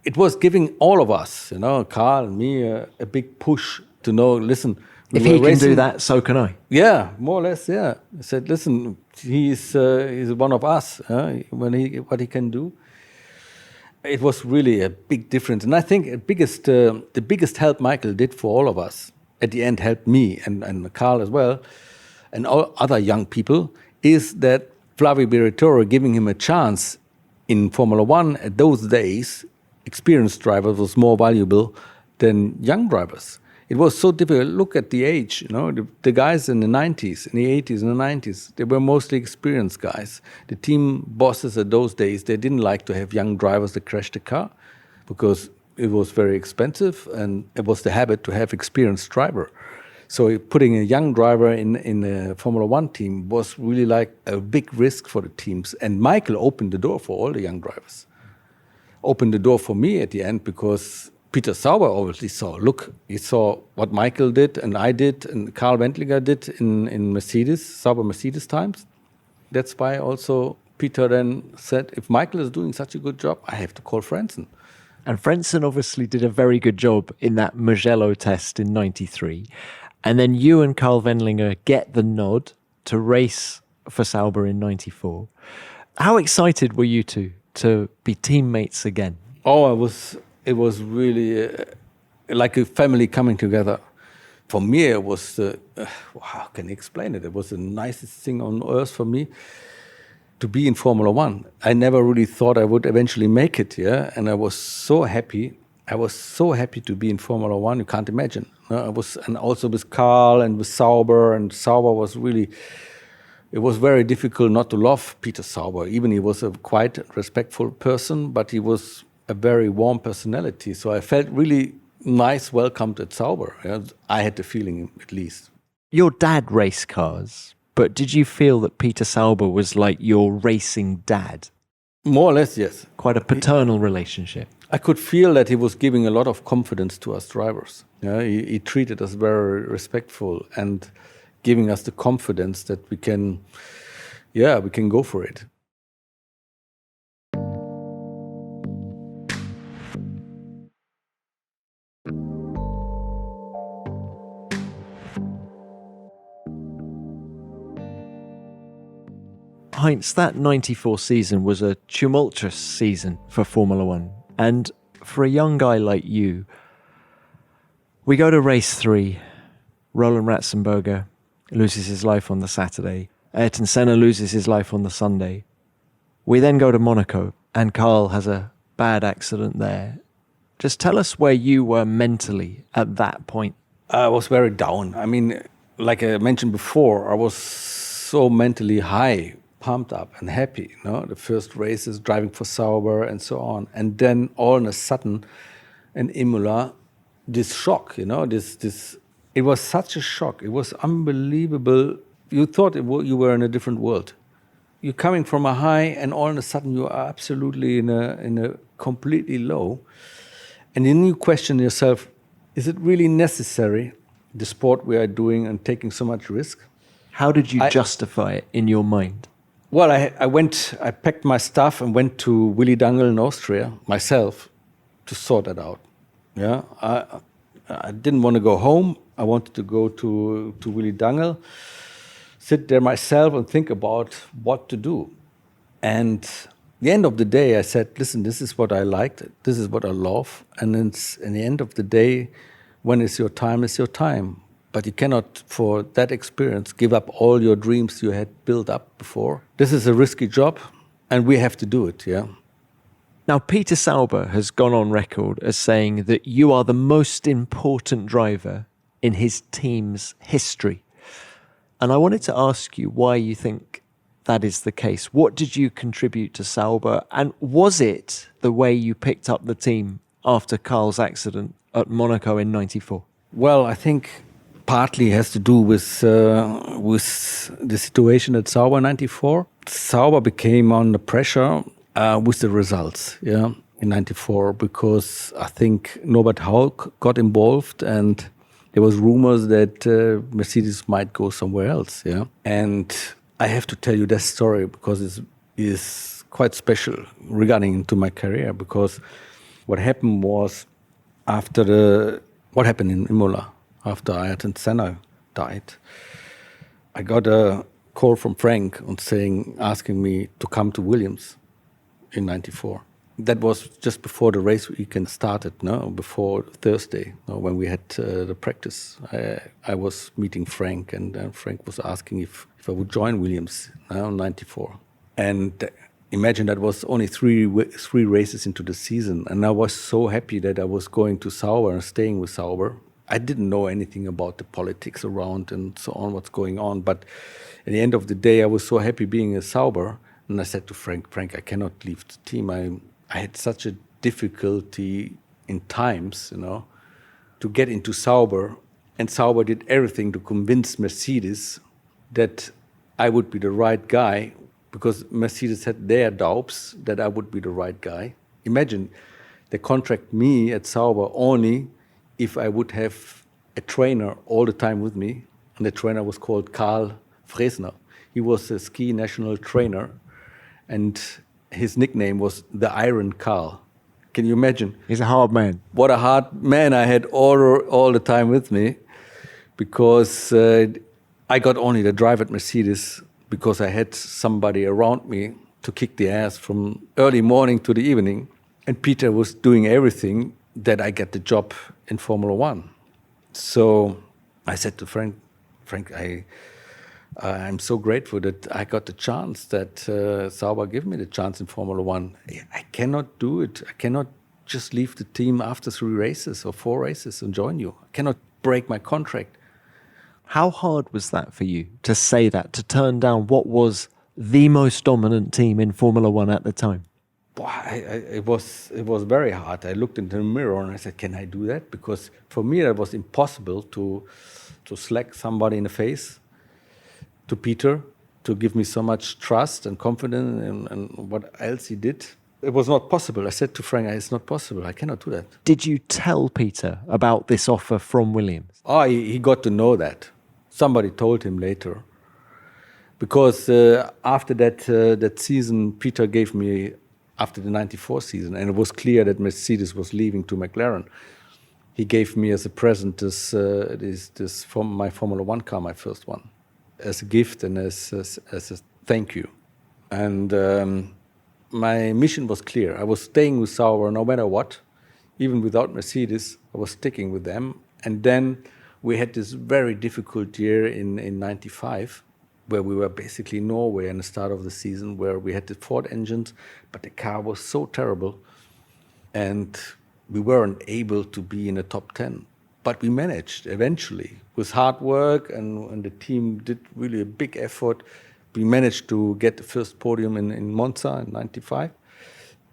it was giving all of us, you know, Carl and me, a big push to know, listen, if he can do that, so can I. Yeah, more or less, yeah. I said, listen, he's one of us, what he can do. It was really a big difference. And I think the biggest help Michael did for all of us, at the end helped me and Carl as well, and all other young people, is that Flavio Briatore giving him a chance in Formula One at those days, experienced drivers was more valuable than young drivers. It was so difficult. Look at the age, the guys in the 90s, in the 80s and the 90s, they were mostly experienced guys. The team bosses at those days, they didn't like to have young drivers that crash the car because it was very expensive and it was the habit to have experienced driver. So putting a young driver in a Formula One team was really like a big risk for the teams. And Michael opened the door for all the young drivers. Opened the door for me at the end because Peter Sauber obviously he saw what Michael did and I did and Karl Wendlinger did in Mercedes, Sauber Mercedes times. That's why also Peter then said, if Michael is doing such a good job, I have to call Frentzen. And Frentzen obviously did a very good job in that Mugello test in 93. And then you and Karl Wendlinger get the nod to race for Sauber in 94. How excited were you two to be teammates again? Oh, it was really like a family coming together. For me, it was, how can I explain it? It was the nicest thing on earth for me to be in Formula One. I never really thought I would eventually make it, yeah? And I was so happy. I was so happy to be in Formula One, you can't imagine. And also with Karl and with Sauber, and Sauber was really, it was very difficult not to love Peter Sauber. Even he was a quite respectful person, but he was a very warm personality. So I felt really nice welcomed at Sauber. Yeah? I had the feeling, at least. Your dad raced cars, but did you feel that Peter Sauber was like your racing dad? More or less, yes. Quite a paternal relationship. I could feel that he was giving a lot of confidence to us drivers. Yeah, he treated us very respectful and giving us the confidence that we can go for it. Heinz, that 94 season was a tumultuous season for Formula One. And for a young guy like you, we go to race 3. Roland Ratzenberger loses his life on the Saturday. Ayrton Senna loses his life on the Sunday. We then go to Monaco, and Carl has a bad accident there. Just tell us where you were mentally at that point. I was very down. I mean, like I mentioned before, I was so mentally high, pumped up and happy, the first races, driving for Sauber and so on. And then all of a sudden, in Imola, this shock, it was such a shock. It was unbelievable. You thought you were in a different world. You're coming from a high and all of a sudden you are absolutely in a completely low. And then you question yourself, is it really necessary, the sport we are doing and taking so much risk? How did you justify it in your mind? Well, I packed my stuff and went to Willi Dangl in Austria myself to sort that out. Yeah, I didn't want to go home. I wanted to go to Willi Dangl, sit there myself and think about what to do. And at the end of the day, I said, listen, this is what I liked. This is what I love. And in the end of the day, when it's your time, it's your time. But you cannot, for that experience, give up all your dreams you had built up before. This is a risky job, and we have to do it, yeah. Now, Peter Sauber has gone on record as saying that you are the most important driver in his team's history. And I wanted to ask you why you think that is the case. What did you contribute to Sauber? And was it the way you picked up the team after Karl's accident at Monaco in 94? Well, I think partly has to do with the situation at Sauber 94. Sauber became under pressure with the results, yeah, in 94, because I think Norbert Haug got involved and there was rumors that Mercedes might go somewhere else, yeah. And I have to tell you that story because it is quite special regarding to my career, because what happened was what happened in Imola, after Ayrton Senna died, I got a call from Frank asking me to come to Williams in 94. that was just before the race weekend started, no? Before Thursday, no? When we had the practice. I was meeting Frank, and Frank was asking if I would join Williams now in 94. And imagine that was only three races into the season, and I was so happy that I was going to Sauber and staying with Sauber. I didn't know anything about the politics around and so on, what's going on, but at the end of the day, I was so happy being a Sauber, and I said to Frank, I cannot leave the team. I had such a difficulty in times, to get into Sauber, and Sauber did everything to convince Mercedes that I would be the right guy, because Mercedes had their doubts that I would be the right guy. Imagine, they contract me at Sauber only if I would have a trainer all the time with me, and the trainer was called Karl Fresner. He was a ski national trainer, and his nickname was the Iron Karl. Can you imagine? He's a hard man. What a hard man I had all the time with me, because I got only the drive at Mercedes because I had somebody around me to kick the ass from early morning to the evening. And Peter was doing everything that I get the job in Formula One. So I said to Frank, I'm so grateful that I got the chance, that Sauber gave me the chance in Formula One. I cannot do it. I cannot just leave the team after 3 races or 4 races and join you. I cannot break my contract. How hard was that for you to say that, to turn down what was the most dominant team in Formula One at the time? It was very hard. I looked into the mirror and I said, can I do that? Because for me, it was impossible to slack somebody in the face, to Peter, to give me so much trust and confidence and what else he did. It was not possible. I said to Frank, it's not possible. I cannot do that. Did you tell Peter about this offer from Williams? He got to know that. Somebody told him later. Because after that season, Peter gave me, after the 94 season, and it was clear that Mercedes was leaving to McLaren, he gave me as a present this my Formula One car, my first one, as a gift and as a thank you. And my mission was clear. I was staying with Sauber no matter what. Even without Mercedes, I was sticking with them. And then we had this very difficult year in 95, where we were basically Norway in the start of the season, where we had the Ford engines, but the car was so terrible. And we weren't able to be in the top 10. But we managed eventually. With hard work and the team did really a big effort, we managed to get the first podium in Monza in 95.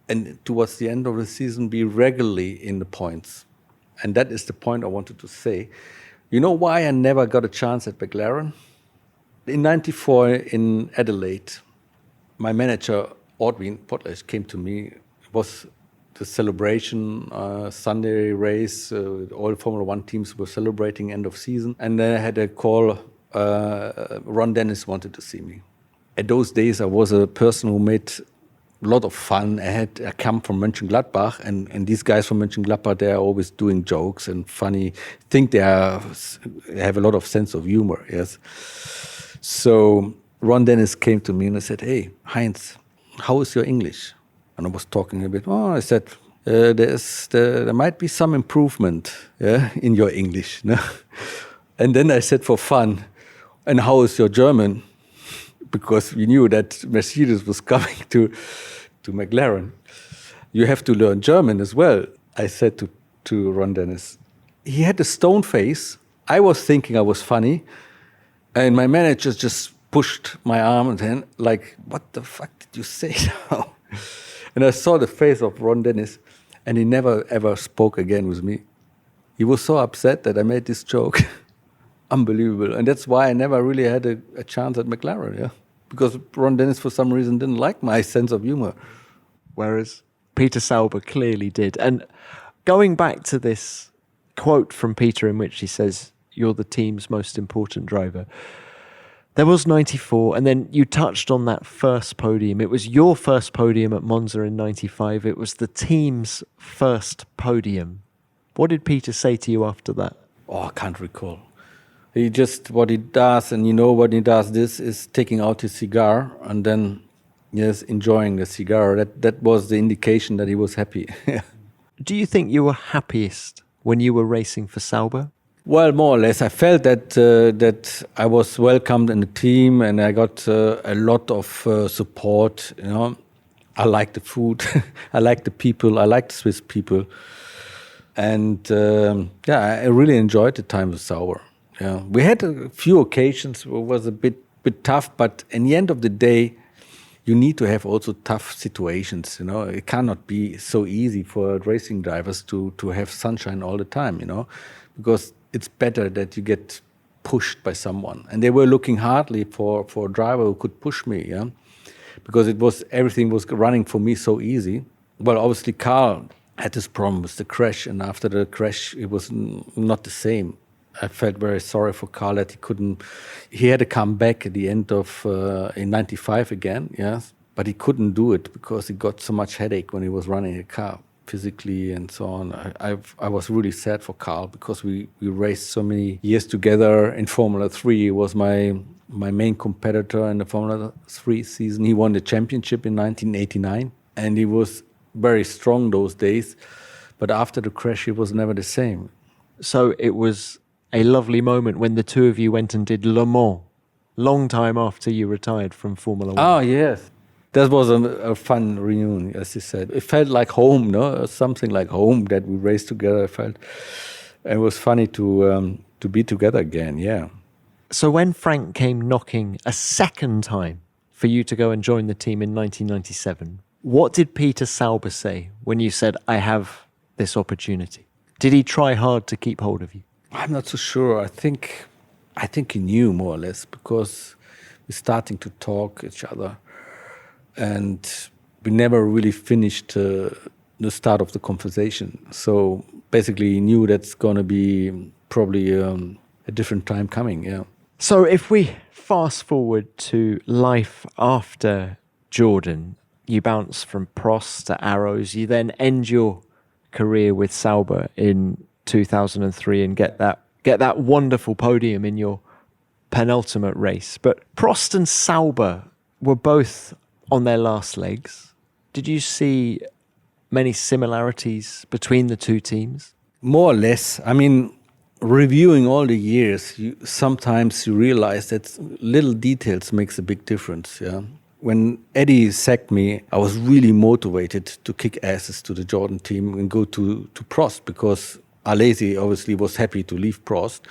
And towards the end of the season, be regularly in the points. And that is the point I wanted to say. You know why I never got a chance at McLaren? In 94 in Adelaide, my manager, Ordwin Potlatch, came to me. It was the celebration, Sunday race. All Formula One teams were celebrating end of season. And then I had a call. Ron Dennis wanted to see me. At those days, I was a person who made a lot of fun. I come from Mönchengladbach, and these guys from Mönchengladbach, they are always doing jokes and funny. Think they have a lot of sense of humor, yes. So Ron Dennis came to me and I said, hey, Heinz, how is your English? And I was talking a bit. I said, there might be some improvement, in your English. No? And then I said for fun, and how is your German? Because we knew that Mercedes was coming to McLaren. You have to learn German as well, I said to Ron Dennis. He had a stone face. I was thinking I was funny. And my manager just pushed my arm and hand, like, what the fuck did you say now? And I saw the face of Ron Dennis, and he never, ever spoke again with me. He was so upset that I made this joke. Unbelievable. And that's why I never really had a chance at McLaren, because Ron Dennis, for some reason, didn't like my sense of humor. Whereas Peter Sauber clearly did. And going back to this quote from Peter in which he says, you're the team's most important driver. There was 94, and then you touched on that first podium. It was your first podium at Monza in 95. It was the team's first podium. What did Peter say to you after that? I can't recall. He just, what he does, and what he does, this is taking out his cigar and then Yes, enjoying the cigar. That was the indication that he was happy. Do you think you were happiest when you were racing for Sauber? Well, more or less. I felt that I was welcomed in the team, and I got a lot of support. You know, I like the food, I like the people, I like the Swiss people, and I really enjoyed the time with Sauber. Yeah, we had a few occasions where it was a bit tough, but in the end of the day, you need to have also tough situations. You know, it cannot be so easy for racing drivers to have sunshine all the time. You know, because it's better that you get pushed by someone. And they were looking hardly for a driver who could push me, yeah, because everything was running for me so easy. Well, obviously, Carl had this problem with the crash, and after the crash, it was not the same. I felt very sorry for Carl that he had to come back at the end of in '95 again, yes, but he couldn't do it because he got so much headache when he was running a car, physically and so on. I was really sad for Carl because we raced so many years together in Formula 3. He was my main competitor in the Formula 3 season. He won the championship in 1989, and he was very strong those days. But after the crash, he was never the same. So it was a lovely moment when the two of you went and did Le Mans, long time after you retired from Formula 1. Oh, yes. That was a fun reunion, as you said. It felt like home, no? Something like home that we raced together. It was funny to be together again, yeah. So when Frank came knocking a second time for you to go and join the team in 1997, what did Peter Sauber say when you said, I have this opportunity? Did he try hard to keep hold of you? I'm not so sure. I think he knew more or less because we're starting to talk each other. And we never really finished the start of the conversation. So basically he knew that's going to be probably a different time coming, yeah. So if we fast forward to life after Jordan, you bounce from Prost to Arrows, you then end your career with Sauber in 2003 and get that wonderful podium in your penultimate race. But Prost and Sauber were both on their last legs. Did you see many similarities between the two teams? More or less. I mean, reviewing all the years, sometimes you realize that little details makes a big difference, yeah. When Eddie sacked me, I was really motivated to kick asses to the Jordan team and go to Prost, because Alesi obviously was happy to leave Prost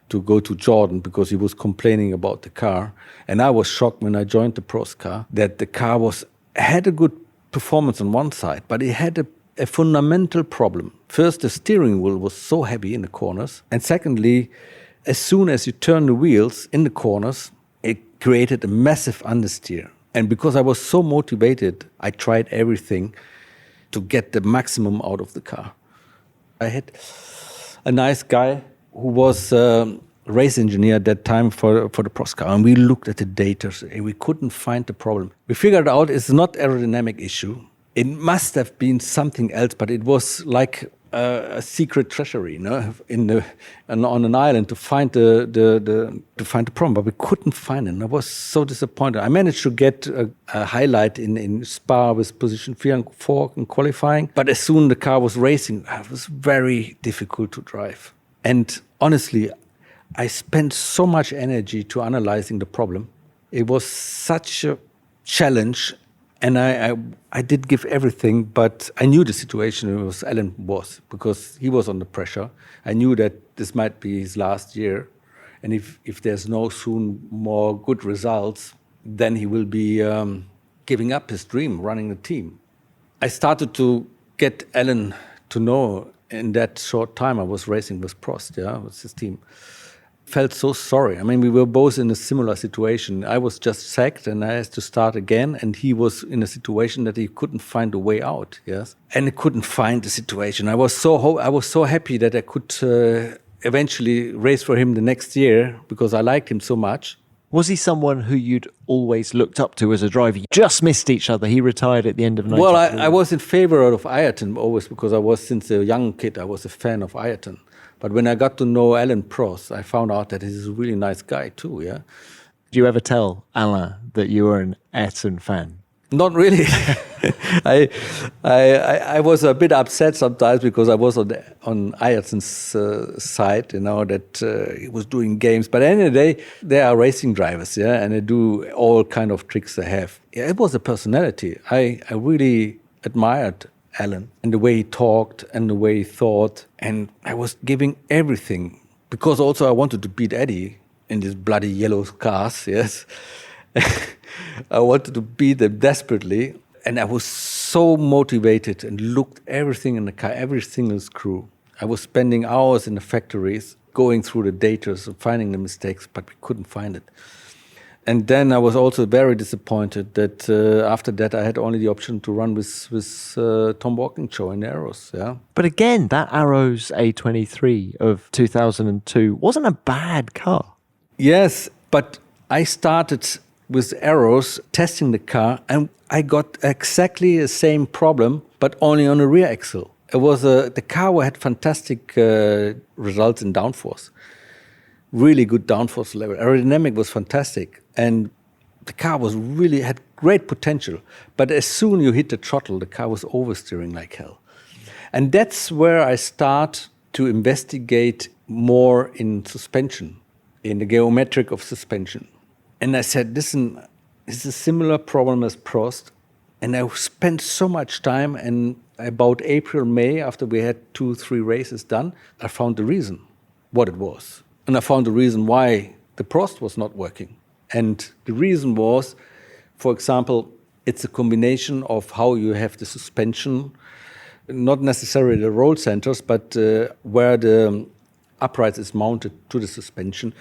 to go to Jordan because he was complaining about the car. And I was shocked when I joined the Prost car that the car had a good performance on one side, but it had a fundamental problem. First, the steering wheel was so heavy in the corners. And secondly, as soon as you turn the wheels in the corners, it created a massive understeer. And because I was so motivated, I tried everything to get the maximum out of the car. I had a nice guy who was a race engineer at that time for the Prost car, and we looked at the data and we couldn't find the problem. We figured out it's not aerodynamic issue. It must have been something else, but it was like a secret treasury, you know, on an island to find the problem, but we couldn't find it. And I was so disappointed. I managed to get a highlight in Spa with position 3 and 4 in qualifying, but as soon as the car was racing, it was very difficult to drive. And honestly, I spent so much energy to analyzing the problem. It was such a challenge. And I did give everything, but I knew the situation was Alan was, because he was under pressure. I knew that this might be his last year. And if there's no soon more good results, then he will be giving up his dream, running the team. I started to get Alan to know in that short time I was racing with Prost, yeah, with his team. Felt so sorry. I mean, we were both in a similar situation. I was just sacked and I had to start again, and he was in a situation that he couldn't find a way out. Yes, and he couldn't find the situation. I was so happy that I could eventually race for him the next year because I liked him so much. Was he someone who you'd always looked up to as a driver? You just missed each other. He retired at the end of 1993. Well, I was in favor of Ayrton always because I was, since a young kid, I was a fan of Ayrton. But when I got to know Alain Prost, I found out that he's a really nice guy too, yeah. Did you ever tell Alain that you were an Ayrton fan? Not really. I was a bit upset sometimes because I was on Ayrton's side, that he was doing games. But at the end of the day, they are racing drivers, and they do all kind of tricks they have. Yeah, it was a personality. I really admired Alan and the way he talked and the way he thought. And I was giving everything because also I wanted to beat Eddie in these bloody yellow cars, yes. I wanted to beat them desperately. And I was so motivated and looked everything in the car, every single screw. I was spending hours in the factories, going through the data and finding the mistakes, but we couldn't find it. And then I was also very disappointed that after that I had only the option to run with Tom Walkinshaw in the Arrows. Yeah. But again, that Arrows A23 of 2002 wasn't a bad car. Yes, but I started with Arrows testing the car, and I got exactly the same problem, but only on the rear axle. It was the car had fantastic results in downforce, really good downforce level. Aerodynamic was fantastic, and the car had great potential. But as soon you hit the throttle, the car was oversteering like hell, and that's where I start to investigate more in suspension, in the geometric of suspension. And I said, listen, it's a similar problem as Prost. And I spent so much time, and about April, May, after we had 2-3 races done, I found the reason, what it was. And I found the reason why the Prost was not working. And the reason was, for example, it's a combination of how you have the suspension, not necessarily the roll centers, but where the upright is mounted to the suspension.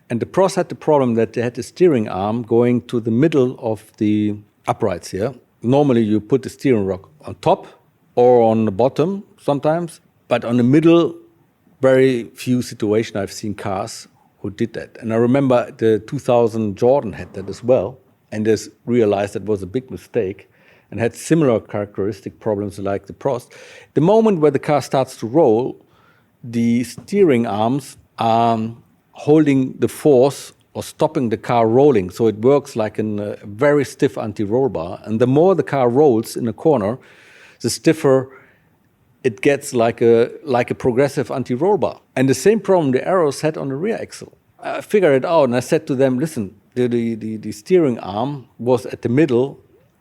And the Prost had the problem that they had the steering arm going to the middle of the uprights here. Normally you put the steering rock on top or on the bottom sometimes, but on the middle, very few situations I've seen cars who did that. And I remember the 2000 Jordan had that as well, and they realized that was a big mistake and had similar characteristic problems like the Prost. The moment where the car starts to roll, the steering arms are holding the force or stopping the car rolling. So it works like a very stiff anti-roll bar. And the more the car rolls in a corner, the stiffer it gets, like a progressive anti-roll bar. And the same problem the Arrows had on the rear axle. I figured it out and I said to them, listen, the steering arm was at the middle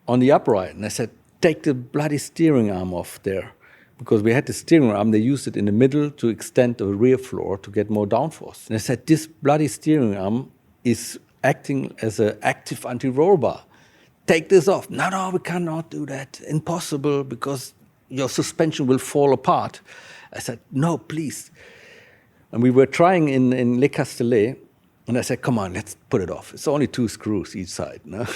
on the upright. And I said, take the bloody steering arm off there. Because we had the steering arm, they used it in the middle to extend the rear floor to get more downforce. And I said, this bloody steering arm is acting as an active anti-roll bar. Take this off. No, we cannot do that. Impossible, because your suspension will fall apart. I said, no, please. And we were trying in Le Castellet, and I said, come on, let's put it off. It's only 2 screws each side. No?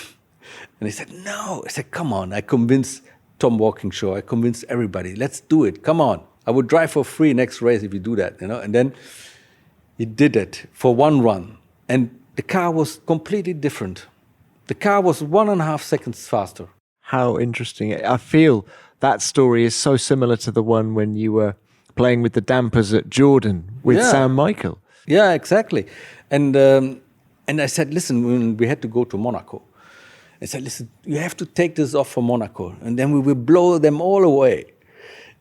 And he said, no. I said, come on. I convinced Tom Walkinshaw, I convinced everybody, let's do it, come on. I would drive for free next race if you do that, And then he did it for one run. And the car was completely different. The car was 1.5 seconds faster. How interesting. I feel that story is so similar to the one when you were playing with the dampers at Jordan with Sam Michael. Yeah, exactly. And I said, listen, when we had to go to Monaco, I said, listen, you have to take this off for Monaco, and then we will blow them all away.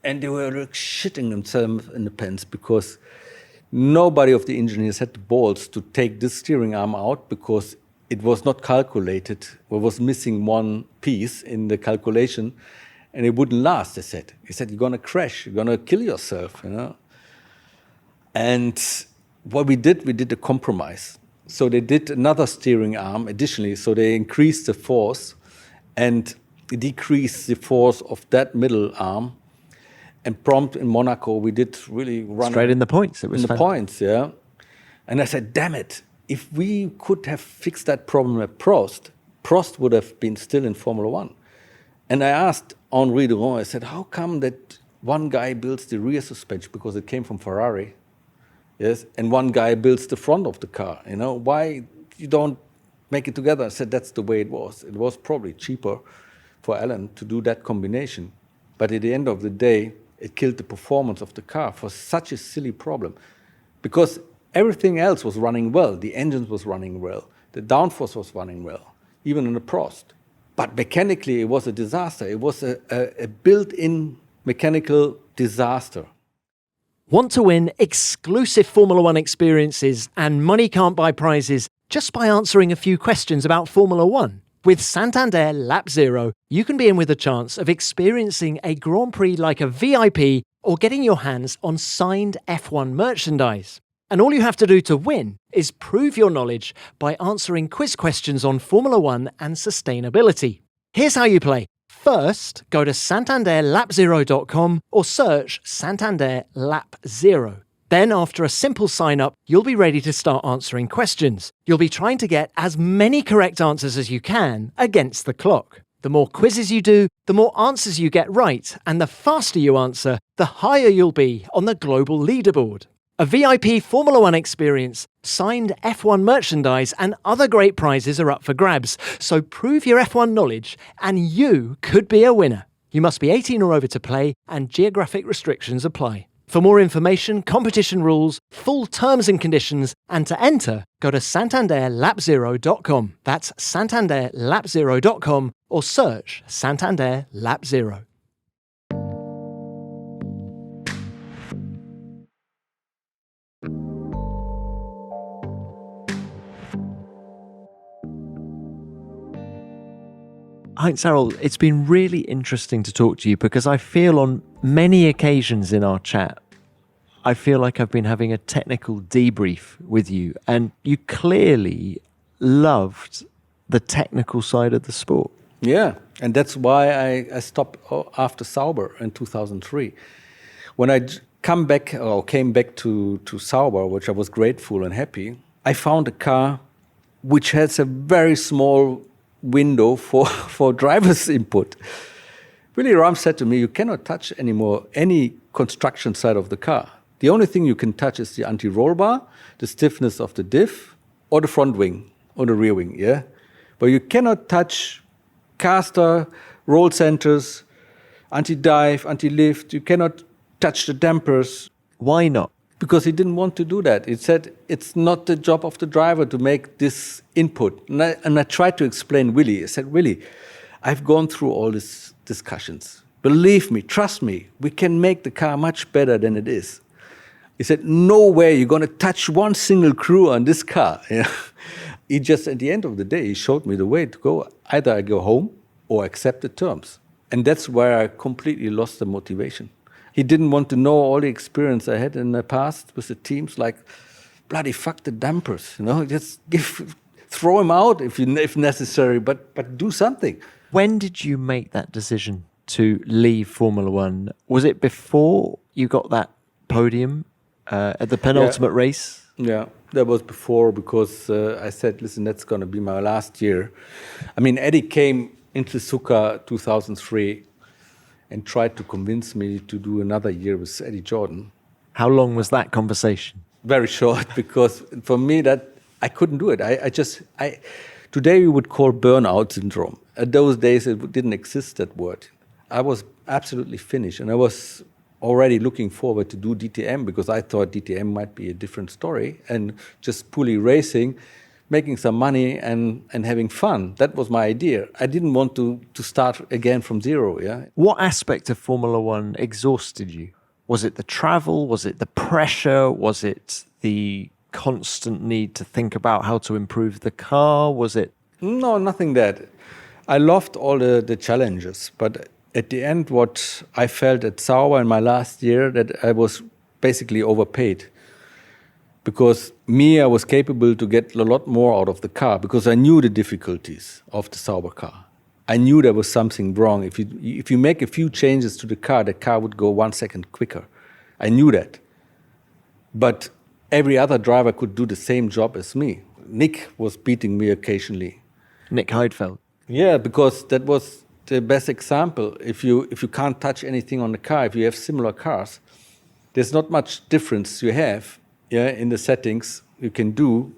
And they were like shitting themselves in the pants because nobody of the engineers had the balls to take this steering arm out because it was not calculated. It was missing one piece in the calculation, and it wouldn't last, they said. He said, you're going to crash, you're going to kill yourself, And what we did a compromise. So they did another steering arm additionally, so they increased the force and decreased the force of that middle arm. And prompt in Monaco, we did really run straight in the points. It was in the points, yeah. And I said, damn it, if we could have fixed that problem at Prost would have been still in Formula One. And I asked Henri Duron, I said, how come that one guy builds the rear suspension because it came from Ferrari? Yes, and one guy builds the front of the car. Why you don't make it together? I said that's the way it was. It was probably cheaper for Alan to do that combination, but at the end of the day, it killed the performance of the car for such a silly problem, because everything else was running well. The engines was running well, the downforce was running well, even in the Prost. But mechanically, it was a disaster. It was a built-in mechanical disaster. Want to win exclusive Formula One experiences and money can't buy prizes just by answering a few questions about Formula One? With Santander Lap Zero, you can be in with a chance of experiencing a Grand Prix like a VIP or getting your hands on signed F1 merchandise. And all you have to do to win is prove your knowledge by answering quiz questions on Formula One and sustainability. Here's how you play. First, go to santanderlapzero.com or search Santander Lap Zero. Then, after a simple sign-up, you'll be ready to start answering questions. You'll be trying to get as many correct answers as you can against the clock. The more quizzes you do, the more answers you get right, and the faster you answer, the higher you'll be on the global leaderboard. A VIP Formula One experience, signed F1 merchandise, and other great prizes are up for grabs. So prove your F1 knowledge, and you could be a winner. You must be 18 or over to play, and geographic restrictions apply. For more information, competition rules, full terms and conditions, and to enter, go to santanderlapzero.com. That's santanderlapzero.com or search Santander Lap Zero. Heinz-Harald, it's been really interesting to talk to you because I feel on many occasions in our chat, I feel like I've been having a technical debrief with you, and you clearly loved the technical side of the sport. Yeah, and that's why I stopped after Sauber in 2003. When I came back to Sauber, which I was grateful and happy, I found a car which has a very small window for driver's input. Willy Ram said to me, you cannot touch anymore any construction side of the car. The only thing you can touch is the anti-roll bar, the stiffness of the diff, or the front wing, or the rear wing, yeah? But you cannot touch caster, roll centers, anti-dive, anti-lift. You cannot touch the dampers. Why not? Because he didn't want to do that. He said it's not the job of the driver to make this input. And I tried to explain Willy. I said, Willy, I've gone through all these discussions. Believe me, trust me, we can make the car much better than it is. He said, no way you're going to touch one single screw on this car. He just, at the end of the day, he showed me the way to go. Either I go home or accept the terms. And that's where I completely lost the motivation. He didn't want to know all the experience I had in the past with the teams, like, bloody fuck the dampers, just throw him out if necessary, but do something. When did you make that decision to leave Formula One? Was it before you got that podium at the penultimate race? Yeah, that was before, because I said, listen, that's going to be my last year. I mean, Eddie came into Suzuka 2003 and tried to convince me to do another year with Eddie Jordan. How long was that conversation? Very short, because for me that I couldn't do it. Today we would call burnout syndrome. At those days it didn't exist, that word. I was absolutely finished, and I was already looking forward to do DTM, because I thought DTM might be a different story, and just purely racing, making some money and having fun. That was my idea. I didn't want to start again from zero. Yeah. What aspect of Formula One exhausted you? Was it the travel? Was it the pressure? Was it the constant need to think about how to improve the car? Was it? No, nothing that. I loved all the challenges, but at the end, what I felt at Sauber in my last year, that I was basically overpaid. Because I was capable to get a lot more out of the car, because I knew the difficulties of the Sauber car. I knew there was something wrong. If you make a few changes to the car would go 1 second quicker. I knew that. But every other driver could do the same job as me. Nick was beating me occasionally. Nick Heidfeld. Yeah, because that was the best example. If you can't touch anything on the car, if you have similar cars, there's not much difference you have. Yeah, in the settings you can do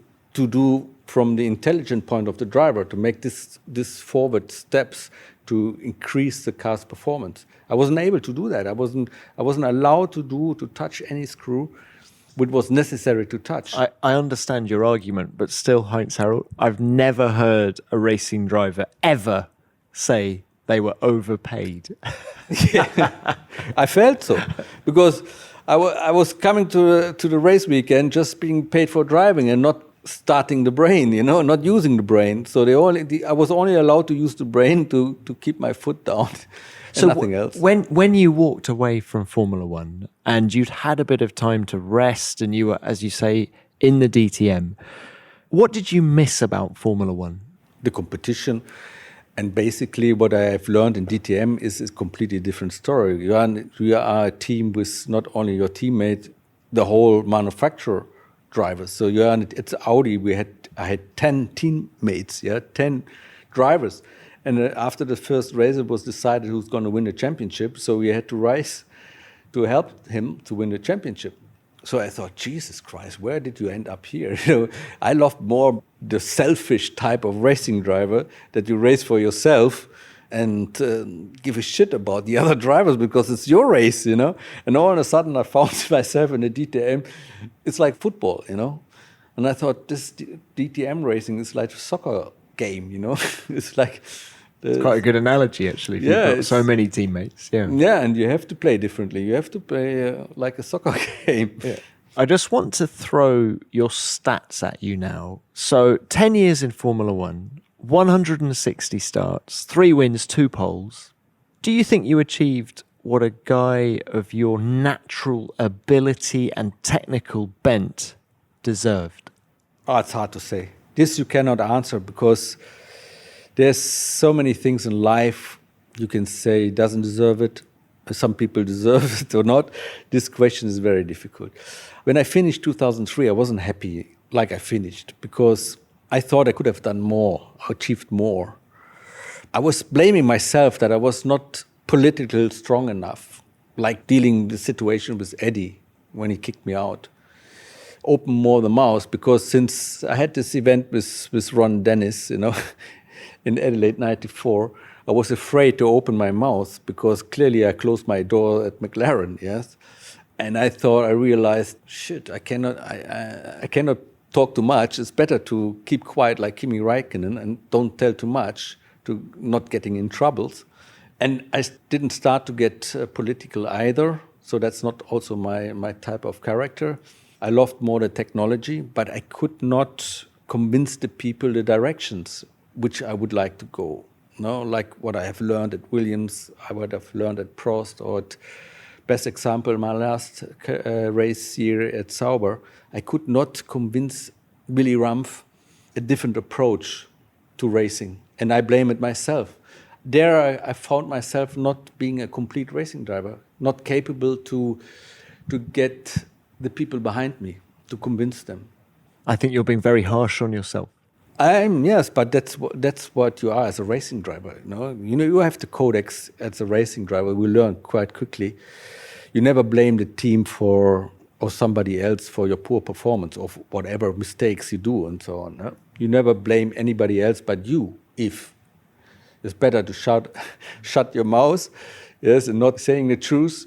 from the intelligent point of the driver to make this forward steps to increase the car's performance. I wasn't able to do that. I wasn't allowed to touch any screw which was necessary to touch. I understand your argument, but still, Heinz-Harald, I've never heard a racing driver ever say they were overpaid? Yeah, I felt so because I was coming to the race weekend just being paid for driving and not starting the brain, not using the brain. So I was only allowed to use the brain to keep my foot down and nothing else. When you walked away from Formula One and you'd had a bit of time to rest and you were, as you say, in the DTM, what did you miss about Formula One? The competition. And basically what I have learned in DTM is a completely different story. You are a team with not only your teammate, the whole manufacturer drivers. So it's Audi. I had 10 teammates, 10 drivers. And after the first race, it was decided who's going to win the championship. So we had to race to help him to win the championship. So I thought, Jesus Christ, where did you end up here? I loved more the selfish type of racing driver that you race for yourself and give a shit about the other drivers because it's your race, And all of a sudden I found myself in the DTM. It's like football, And I thought this DTM racing is like a soccer game, It's like... It's quite a good analogy, actually. You've got so many teammates. Yeah, and you have to play differently. You have to play like a soccer game. Yeah. I just want to throw your stats at you now. So 10 years in Formula One, 160 starts, 3 wins, 2 poles. Do you think you achieved what a guy of your natural ability and technical bent deserved? Oh, it's hard to say. This you cannot answer because there's so many things in life you can say doesn't deserve it. Some people deserve it or not. This question is very difficult. When I finished 2003, I wasn't happy like I finished because I thought I could have done more, achieved more. I was blaming myself that I was not politically strong enough, like dealing the situation with Eddie when he kicked me out. Open more the mouth because since I had this event with Ron Dennis, in Adelaide 94, I was afraid to open my mouth because clearly I closed my door at McLaren, yes. And I realized, shit, I cannot talk too much. It's better to keep quiet like Kimi Räikkönen and don't tell too much to not getting in troubles. And I didn't start to get political either, so that's not also my type of character. I loved more the technology, but I could not convince the people the directions which I would like to go. Like what I have learned at Williams, I would have learned at Prost, or best example, my last race year at Sauber, I could not convince Willy Rumpf a different approach to racing, and I blame it myself. There I found myself not being a complete racing driver, not capable to get the people behind me, to convince them. I think you're being very harsh on yourself. Yes, but that's what you are as a racing driver. You have the codex as a racing driver. We learn quite quickly. You never blame the team or somebody else for your poor performance or whatever mistakes you do and so on. You never blame anybody else but you. If it's better to shut your mouth, yes, and not saying the truth,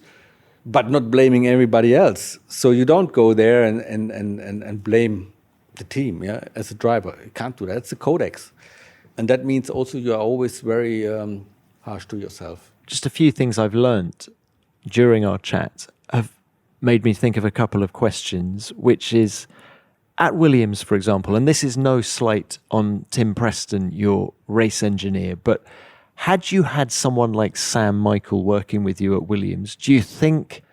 but not blaming everybody else. So you don't go there and blame the team, as a driver. You can't do that. It's a codex. And that means also you are always very harsh to yourself. Just a few things I've learned during our chat have made me think of a couple of questions, which is, at Williams, for example, and this is no slight on Tim Preston, your race engineer, but had you had someone like Sam Michael working with you at Williams, do you think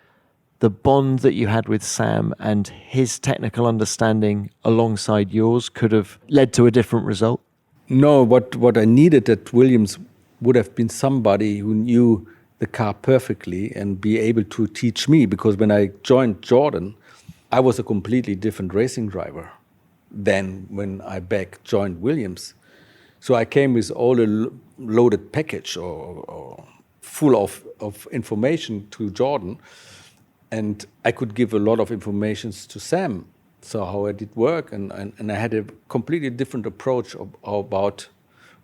the bond that you had with Sam and his technical understanding alongside yours could have led to a different result? No, what I needed at Williams would have been somebody who knew the car perfectly and be able to teach me, because when I joined Jordan, I was a completely different racing driver than when I joined Williams. So I came with all a loaded package or full of information to Jordan. And I could give a lot of information to Sam, so how I did work, and I had a completely different approach about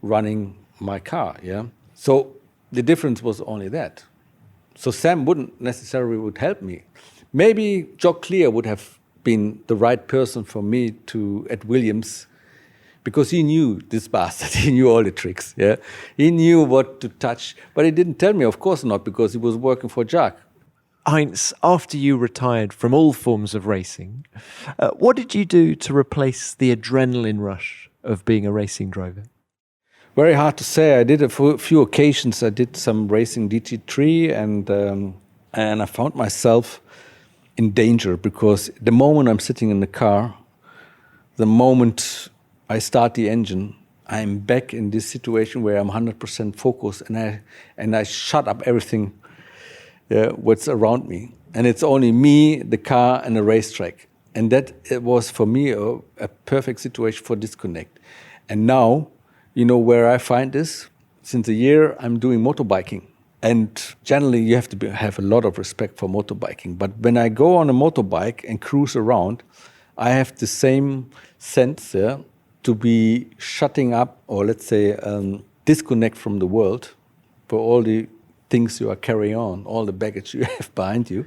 running my car, So the difference was only that. So Sam wouldn't necessarily would help me. Maybe Jock Clear would have been the right person for me at Williams because he knew this bastard. He knew all the tricks. Yeah, he knew what to touch, but he didn't tell me. Of course not, because he was working for Jacques. Heinz, after you retired from all forms of racing, what did you do to replace the adrenaline rush of being a racing driver? Very hard to say. I did a few occasions. I did some racing DT3, and I found myself in danger, because the moment I'm sitting in the car, the moment I start the engine, I'm back in this situation where I'm 100% focused, and I shut up everything what's around me. And it's only me, the car, and the racetrack. And that it was, for me, a perfect situation for disconnect. And now, you know where I find this? Since a year, I'm doing motorbiking. And generally, you have to have a lot of respect for motorbiking. But when I go on a motorbike and cruise around, I have the same sense to be shutting up, or let's say disconnect from the world for all the things you are carrying on, all the baggage you have behind you,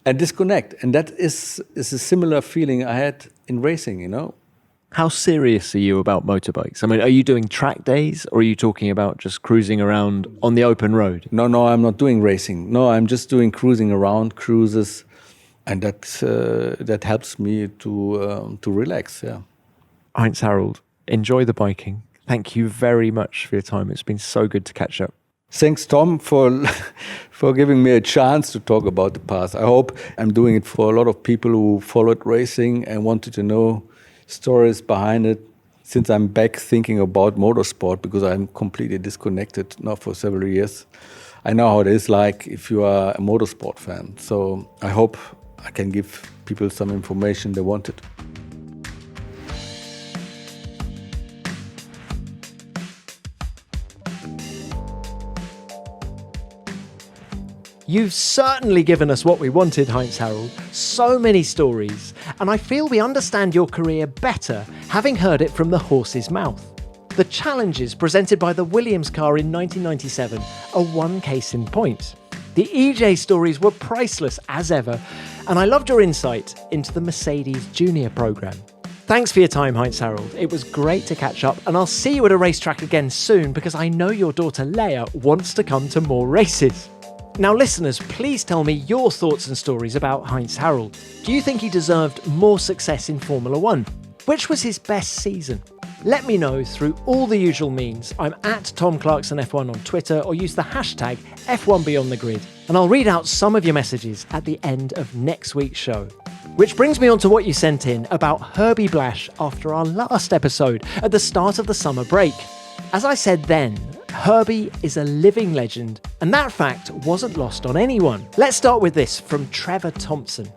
and disconnect. And that is a similar feeling I had in racing, you know. How serious are you about motorbikes? I mean, are you doing track days, or are you talking about just cruising around on the open road? No, I'm not doing racing. No, I'm just doing cruising around, cruises, and that helps me to relax, yeah. Heinz-Harald, enjoy the biking. Thank you very much for your time. It's been so good to catch up. Thanks, Tom, for giving me a chance to talk about the past. I hope I'm doing it for a lot of people who followed racing and wanted to know stories behind it, since I'm back thinking about motorsport, because I'm completely disconnected now for several years. I know how it is like if you are a motorsport fan. So I hope I can give people some information they wanted. You've certainly given us what we wanted, Heinz-Harald. So many stories. And I feel we understand your career better, having heard it from the horse's mouth. The challenges presented by the Williams car in 1997 are one case in point. The EJ stories were priceless as ever, and I loved your insight into the Mercedes Junior programme. Thanks for your time, Heinz-Harald. It was great to catch up, and I'll see you at a racetrack again soon, because I know your daughter Leia wants to come to more races. Now, listeners, please tell me your thoughts and stories about Heinz-Harald. Do you think he deserved more success in Formula One? Which was his best season? Let me know through all the usual means. I'm at Tom Clarkson F1 on Twitter, or use the hashtag F1BeyondTheGrid, and I'll read out some of your messages at the end of next week's show. Which brings me on to what you sent in about Herbie Blash after our last episode at the start of the summer break. As I said then, Herbie is a living legend, and that fact wasn't lost on anyone. Let's start with this from Trevor Thompson.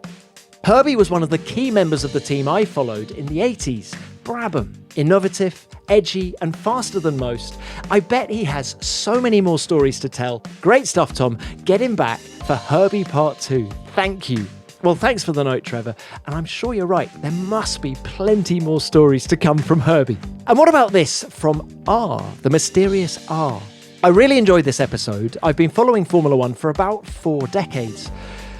Herbie was one of the key members of the team I followed in the 80s. Brabham, innovative, edgy, and faster than most. I bet he has so many more stories to tell. Great stuff, Tom. Get him back for Herbie Part 2. Thank you. Well, thanks for the note, Trevor. And I'm sure you're right. There must be plenty more stories to come from Herbie. And what about this from R, the mysterious R? I really enjoyed this episode. I've been following Formula One for about 4 decades.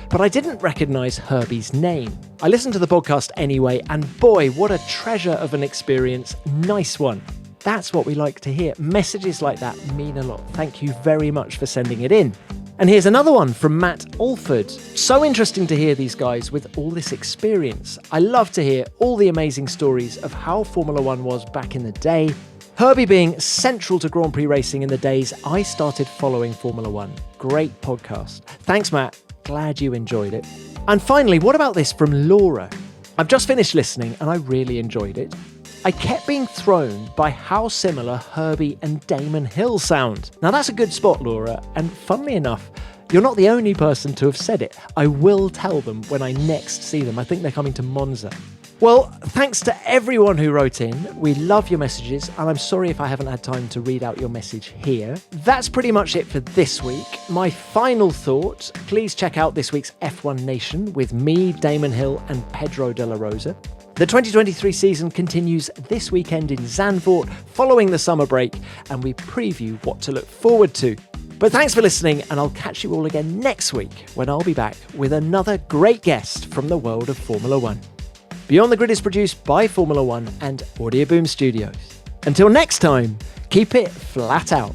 But I didn't recognise Herbie's name. I listened to the podcast anyway, and boy, what a treasure of an experience. Nice one. That's what we like to hear. Messages like that mean a lot. Thank you very much for sending it in. And here's another one from Matt Alford. So interesting to hear these guys with all this experience. I love to hear all the amazing stories of how Formula One was back in the day. Herbie being central to Grand Prix racing in the days I started following Formula One. Great podcast. Thanks, Matt. Glad you enjoyed it. And finally, what about this from Laura? I've just finished listening and I really enjoyed it. I kept being thrown by how similar Herbie and Damon Hill sound. Now that's a good spot, Laura, and funnily enough, you're not the only person to have said it. I will tell them when I next see them. I think they're coming to Monza. Well, thanks to everyone who wrote in. We love your messages, and I'm sorry if I haven't had time to read out your message here. That's pretty much it for this week. My final thought, please check out this week's F1 Nation with me, Damon Hill, and Pedro de la Rosa. The 2023 season continues this weekend in Zandvoort following the summer break, and we preview what to look forward to. But thanks for listening, and I'll catch you all again next week when I'll be back with another great guest from the world of Formula One. Beyond the Grid is produced by Formula One and Audio Boom Studios. Until next time, keep it flat out.